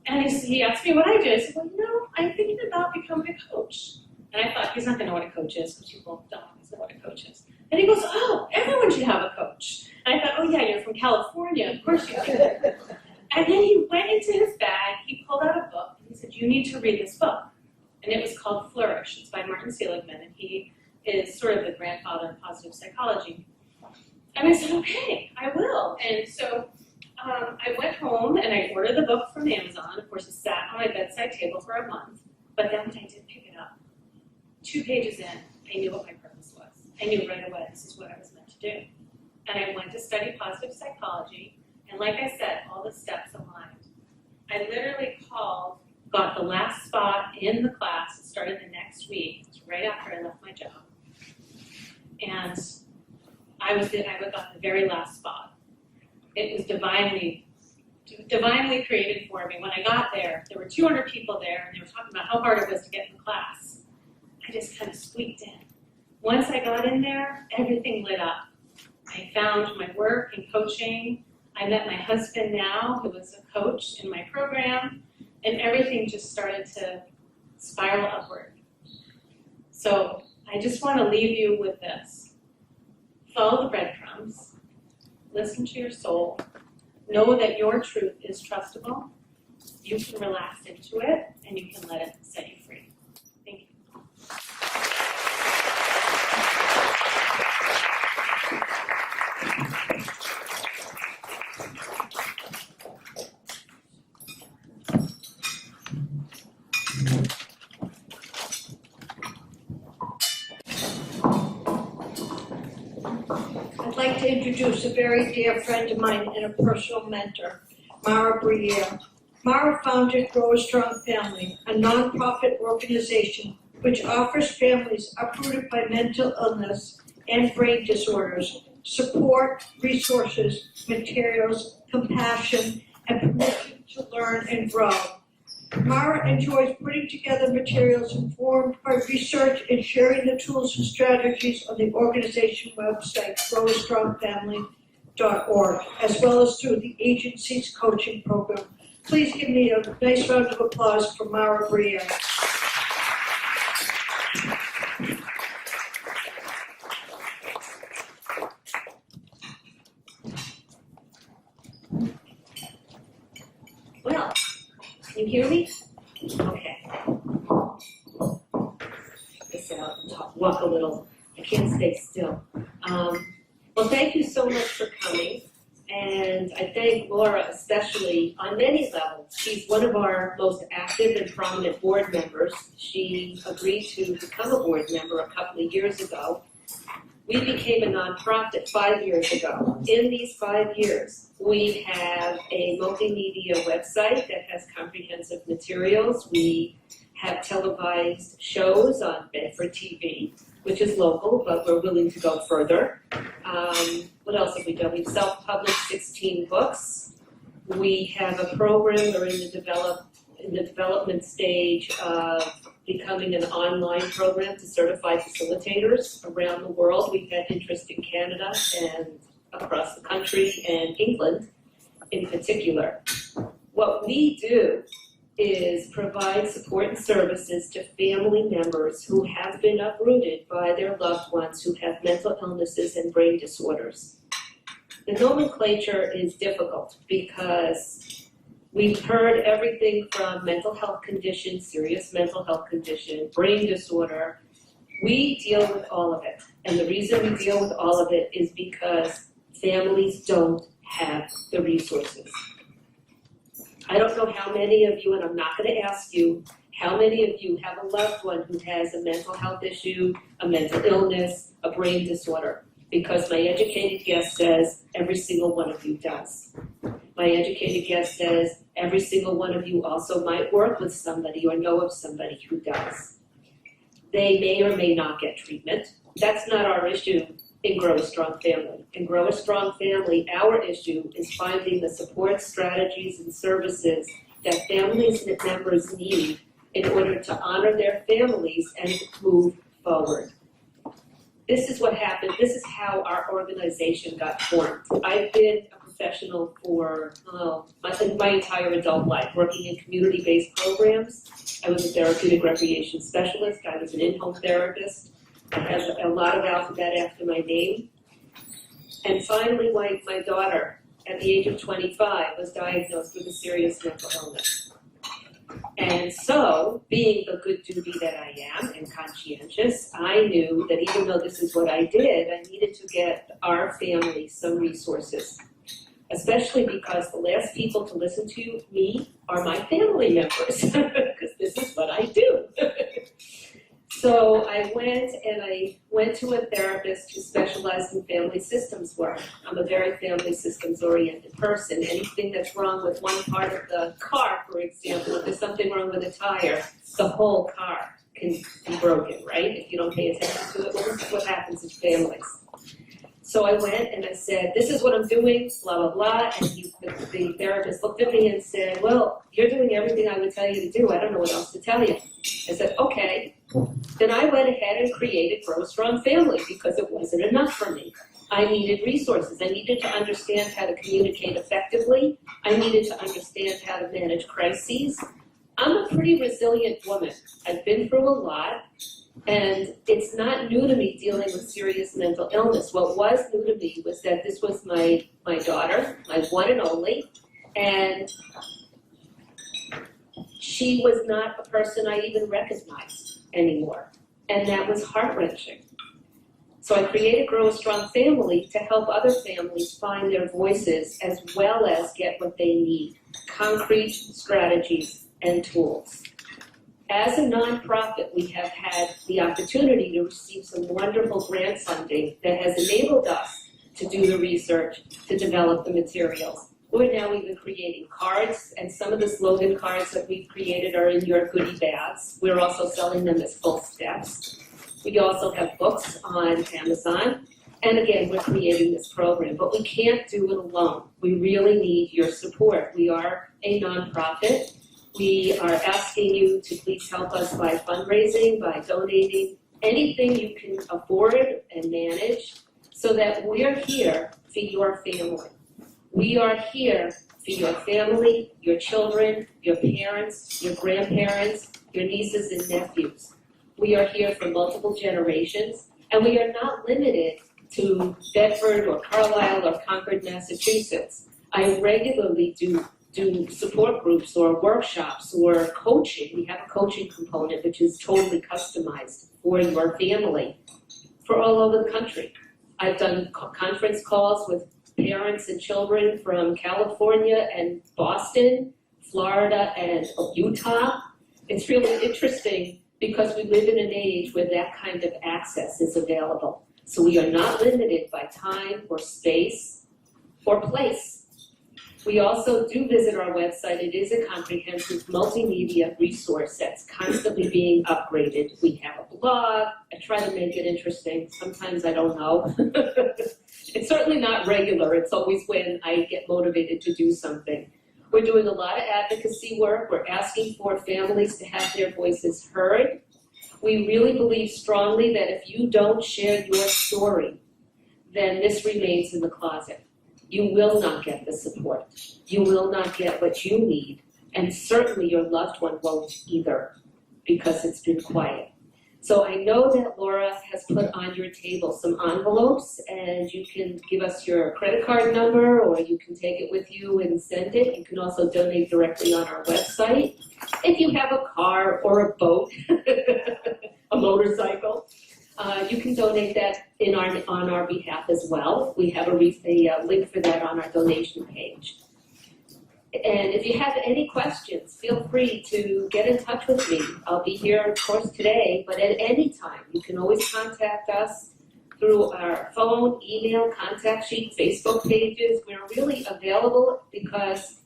[SPEAKER 3] And he asked me what I do. I said, well, I'm thinking about becoming a coach. And I thought, he's not going to know what a coach is, because people don't always know what a coach is. And he goes, oh, everyone should have a coach. And I thought, oh yeah, you're from California, of course you do. And then he went into his bag, he pulled out a book, and he said, you need to read this book. And it was called Flourish. It's by Martin Seligman, and he is sort of the grandfather of positive psychology. And I said, okay, I will. And so I went home and I ordered the book from Amazon. Of course, it sat on my bedside table for a month. But then when I did pick it up, 2 pages in, I knew what my purpose was. I knew right away this is what I was meant to do. And I went to study positive psychology, and like I said, all the steps aligned. I literally got the last spot in the class, it started the next week, it was right after I left my job. And I got the very last spot. It was divinely created for me. When I got there were 200 people there, and they were talking about how hard it was to get in the class. I just kind of squeaked in. Once I got in there, everything lit up. I found my work in coaching. I met my husband now, who was a coach in my program, and everything just started to spiral upward. So I just want to leave you with this. Follow the breadcrumbs. Listen to your soul. Know that your truth is trustable. You can relax into it, and you can let it set you free. Thank you.
[SPEAKER 1] I'd like to introduce a very dear friend of mine and a personal mentor, Laura Baliestero. Laura founded Grow a Strong Family, a nonprofit organization which offers families uprooted by mental illness and brain disorders support, resources, materials, compassion, and permission to learn and grow. Mara enjoys putting together materials informed by research and sharing the tools and strategies on the organization website, growastrongfamily.org, as well as through the agency's coaching program. Please give me a nice round of applause for Laura Baliestero.
[SPEAKER 2] Well, can you hear me? Okay. Get out and walk a little. I can't stay still. Well, thank you so much for coming. And I thank Laura especially on many levels. She's one of our most active and prominent board members. She agreed to become a board member a couple of years ago. We became a nonprofit 5 years ago. In these 5 years, we have a multimedia website that has comprehensive materials. We have televised shows on Bedford TV, which is local, but we're willing to go further. What else have we done? We've self-published 16 books. We have a program, we're in the development stage of becoming an online program to certify facilitators around the world. We've had interest in Canada and across the country and England in particular. What we do is provide support and services to family members who have been uprooted by their loved ones who have mental illnesses and brain disorders. The nomenclature is difficult because we've heard everything from mental health condition, serious mental health condition, brain disorder. We deal with all of it. And the reason we deal with all of it is because families don't have the resources. I don't know how many of you, and I'm not going to ask you, how many of you have a loved one who has a mental health issue, a mental illness, a brain disorder. because my educated guess says every single one of you does. My educated guess says every single one of you also might work with somebody or know of somebody who does. They may or may not get treatment. That's not our issue in Grow a Strong Family. In Grow a Strong Family, our issue is finding the support strategies and services that families and members need in order to honor their families and move forward. This is what happened. This is how our organization got formed. I've been a professional for my entire adult life, working in community-based programs. I was a therapeutic recreation specialist. I was an in-home therapist. I have a lot of alphabet after my name. And finally, my daughter, at the age of 25, was diagnosed with a serious mental illness. And so, being the good doobie that I am and conscientious, I knew that even though this is what I did, I needed to get our family some resources. Especially because the last people to listen to me are my family members, because this is what I do. So I went to a therapist who specialized in family systems work. I'm a very family systems oriented person. Anything that's wrong with one part of the car, for example, if there's something wrong with a tire, the whole car can be broken, right? If you don't pay attention to it, well, this is what happens in families. So I went and I said, this is what I'm doing, blah, blah, blah. And the therapist looked at me and said, well, you're doing everything I would tell you to do. I don't know what else to tell you. I said, okay. Then I went ahead and created Grow a Strong Family because it wasn't enough for me. I needed resources. I needed to understand how to communicate effectively. I needed to understand how to manage crises. I'm a pretty resilient woman. I've been through a lot. And it's not new to me dealing with serious mental illness. What was new to me was that this was my daughter, my one and only, and she was not a person I even recognized anymore. And that was heart-wrenching. So I created Grow a Strong Family to help other families find their voices as well as get what they need, concrete strategies and tools. As a nonprofit, we have had the opportunity to receive some wonderful grant funding that has enabled us to do the research, to develop the materials. We're now even creating cards, and some of the slogan cards that we've created are in your goodie bags. We're also selling them as full steps. We also have books on Amazon. And again, we're creating this program, but we can't do it alone. We really need your support. We are a nonprofit. We are asking you to please help us by fundraising, by donating, anything you can afford and manage, so that we're here for your family. We are here for your family, your children, your parents, your grandparents, your nieces and nephews. We are here for multiple generations, and we are not limited to Bedford or Carlisle or Concord, Massachusetts. I regularly do support groups or workshops or coaching. We have a coaching component which is totally customized for your family for all over the country. I've done conference calls with parents and children from California and Boston, Florida and Utah. It's really interesting because we live in an age where that kind of access is available. So we are not limited by time or space or place. We also do visit our website. It is a comprehensive multimedia resource that's constantly being upgraded. We have a blog. I try to make it interesting. Sometimes I don't know. It's certainly not regular. It's always when I get motivated to do something. We're doing a lot of advocacy work. We're asking for families to have their voices heard. We really believe strongly that if you don't share your story, then this remains in the closet. You will not get the support. You will not get what you need. And certainly your loved one won't either, because it's been quiet. So I know that Laura has put on your table some envelopes, and you can give us your credit card number, or you can take it with you and send it. You can also donate directly on our website. If you have a car or a boat, a motorcycle, you can donate that on our behalf as well. We have a link for that on our donation page. And if you have any questions, feel free to get in touch with me. I'll be here, of course, today, but at any time. You can always contact us
[SPEAKER 4] through our phone, email, contact sheet, Facebook pages. We're really available because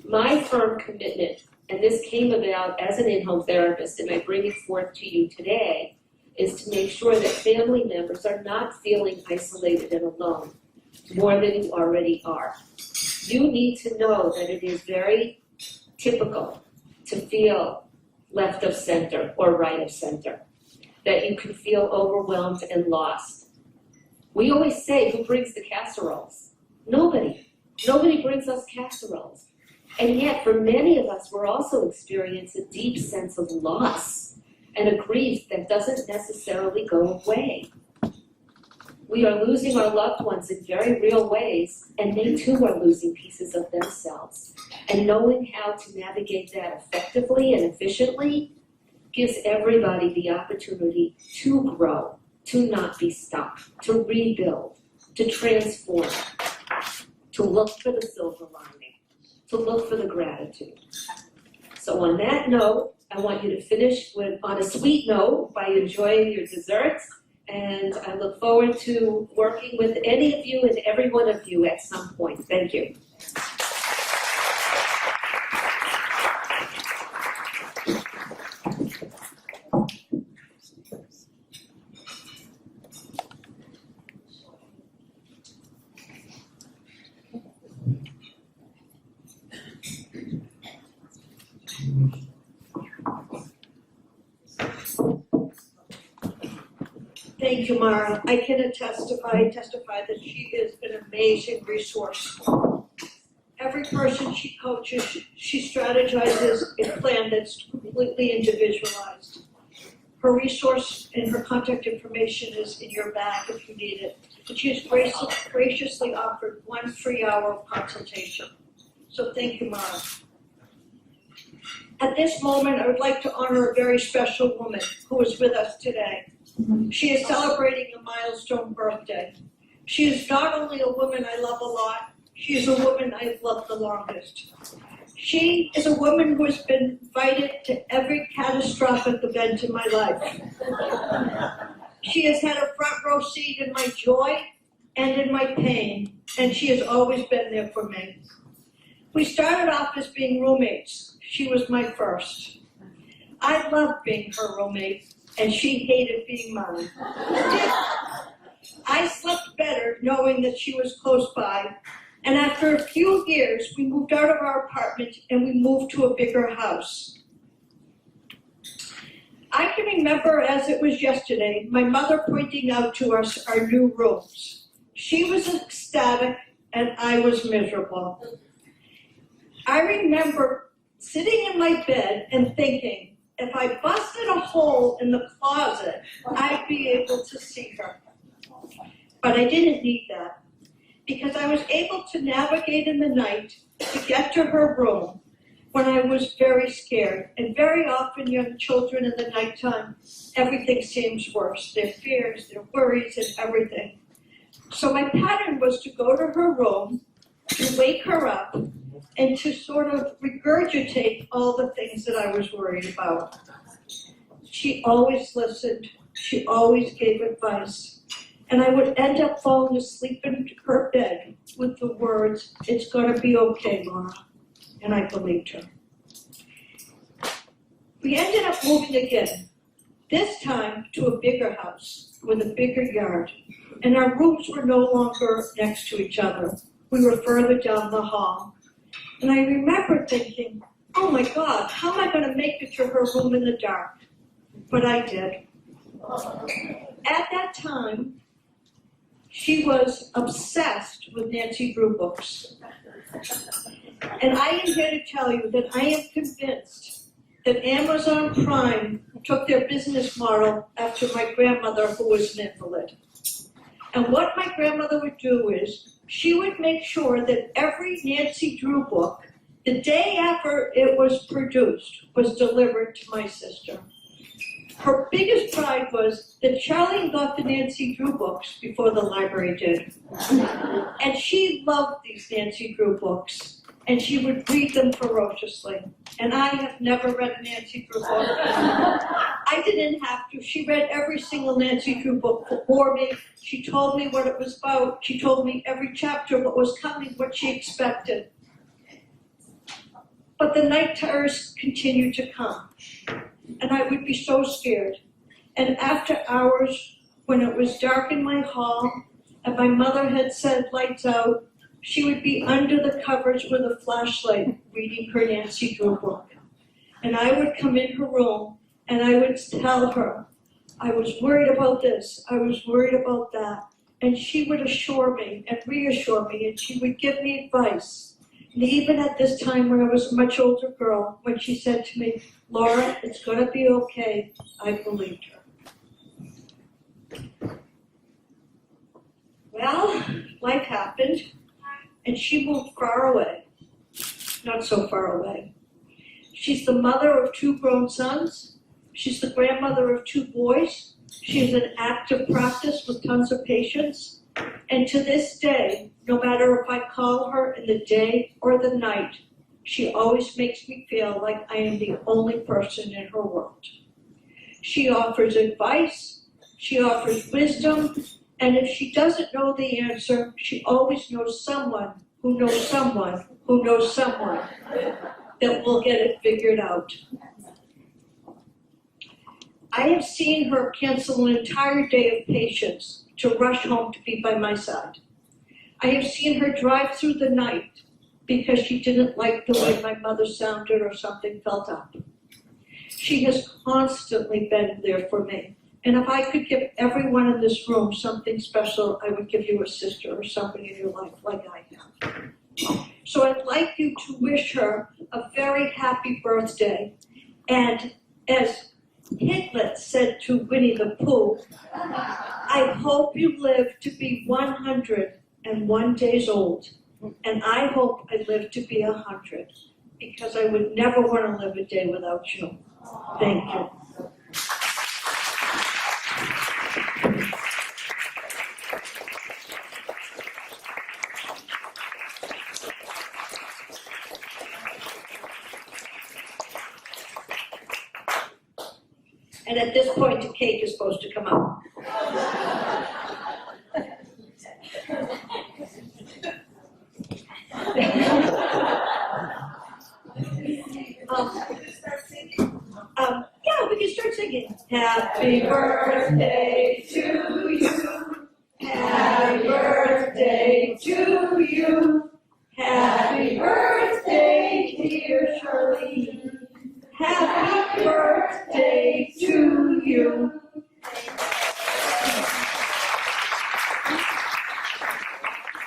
[SPEAKER 4] my firm commitment, and this came about as an in-home therapist, and I bring it forth to you today, is to make sure that family members are not feeling isolated and alone more than you already are. You need to know that it is very typical to feel left of center or right of center, that you can feel overwhelmed and lost. We always say, who brings the casseroles? Nobody. Nobody brings us casseroles. And yet, for many of us, we're also experiencing a deep sense of loss and a grief that doesn't necessarily go away. We are losing our loved ones in very real ways, and they too are losing pieces of themselves. And knowing how to navigate that effectively and efficiently gives everybody the opportunity to grow, to not be stuck, to rebuild, to transform, to look for the silver lining, to look for the gratitude. So on that note, I want you to finish on a sweet note by enjoying your desserts. And I look forward to working with any of you and every one of you at some point. Thank you.
[SPEAKER 1] Thank you, Mara. I can testify that she is an amazing resource. Every person she coaches, she strategizes a plan that's completely individualized. Her resource and her contact information is in your bag if you need it. And she has graciously offered 1 free hour of consultation. So thank you, Mara. At this moment, I would like to honor a very special woman who is with us today. She is celebrating a milestone birthday. She is not only a woman I love a lot, she is a woman I've loved the longest. She is a woman who has been invited to every catastrophic event in my life. She has had a front row seat in my joy and in my pain, and she has always been there for me. We started off as being roommates. She was my first. I loved being her roommate, and she hated being mine. I slept better knowing that she was close by, and after a few years, we moved out of our apartment and we moved to a bigger house. I can remember as it was yesterday, my mother pointing out to us our new rooms. She was ecstatic and I was miserable. I remember sitting in my bed and thinking, if I busted a hole in the closet, I'd be able to see her. But I didn't need that, because I was able to navigate in the night to get to her room when I was very scared. And very often young children in the nighttime, everything seems worse. Their fears, their worries, and everything. So my pattern was to go to her room, to wake her up, and to sort of regurgitate all the things that I was worried about. She always listened. She always gave advice. And I would end up falling asleep in her bed with the words, "It's gonna be okay, Laura." And I believed her. We ended up moving again, this time to a bigger house with a bigger yard. And our rooms were no longer next to each other. We were further down the hall. And I remember thinking, oh my God, how am I gonna make it to her room in the dark? But I did. At that time, she was obsessed with Nancy Drew books. And I am here to tell you that I am convinced that Amazon Prime took their business model after my grandmother, who was an invalid. And what my grandmother would do is, she would make sure that every Nancy Drew book, the day after it was produced, was delivered to my sister. Her biggest pride was that Charlie got the Nancy Drew books before the library did. And she loved these Nancy Drew books. and she would read them ferociously. And I have never read a Nancy Drew book. I didn't have to. She read every single Nancy Drew book for me. She told me what it was about. She told me every chapter, what was coming, what she expected. But the night terrors continued to come, and I would be so scared. And after hours, when it was dark in my hall, and my mother had said lights out, she would be under the covers with a flashlight reading her Nancy Drew book. And I would come in her room and I would tell her, I was worried about this, I was worried about that. And she would assure me and reassure me, and she would give me advice. And even at this time when I was a much older girl, when she said to me, Laura, it's gonna be okay, I believed her. Well, life happened. And she moved far away, not so far away. She's the mother of 2 grown sons. She's the grandmother of 2 boys. She has an active practice with tons of patients. And to this day, no matter if I call her in the day or the night, she always makes me feel like I am the only person in her world. She offers advice, she offers wisdom, and if she doesn't know the answer, she always knows someone who knows someone who knows someone that will get it figured out. I have seen her cancel an entire day of patients to rush home to be by my side. I have seen her drive through the night because she didn't like the way my mother sounded or something felt up. She has constantly been there for me. And if I could give everyone in this room something special, I would give you a sister or somebody in your life like I have. So I'd like you to wish her a very happy birthday. And as Piglet said to Winnie the Pooh, I hope you live to be 101 days old. And I hope I live to be 100, because I would never want to live a day without you. Thank you. And at this point, the cake is supposed to come out. Yeah, we can start singing. Happy birthday to you. Happy birthday to you. Happy birthday, dear Shirley. Happy birthday to you.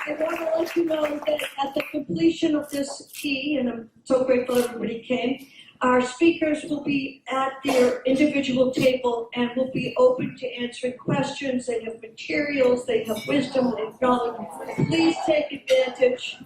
[SPEAKER 1] I want to let you know that at the completion of this tea, and I'm so grateful everybody came, our speakers will be at their individual table and will be open to answering questions. They have materials, they have wisdom, they have knowledge. Please take advantage.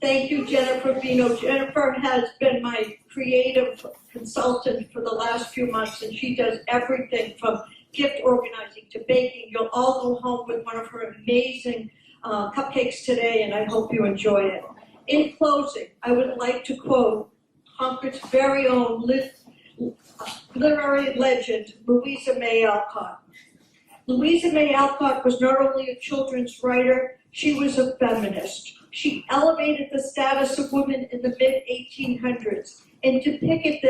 [SPEAKER 1] Thank you, Jennifer Vino. Jennifer has been my creative consultant for the last few months, and she does everything from gift organizing to baking. You'll all go home with one of her amazing cupcakes today, and I hope you enjoy it. In closing, I would like to quote Concord's very own literary legend, Louisa May Alcott. Louisa May Alcott was not only a children's writer, she was a feminist. She elevated the status of women in the mid-1800s and depicted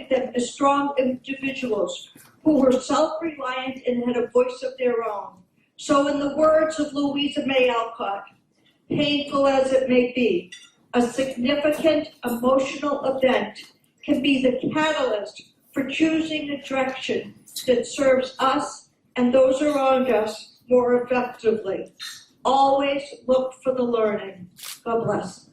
[SPEAKER 1] them as strong individuals who were self-reliant and had a voice of their own. So in the words of Louisa May Alcott, painful as it may be, a significant emotional event can be the catalyst for choosing a direction that serves us and those around us more effectively. Always look for the learning. God bless.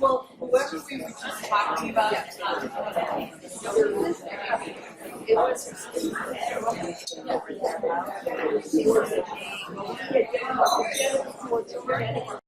[SPEAKER 5] Well, whoever we were just talking about, it was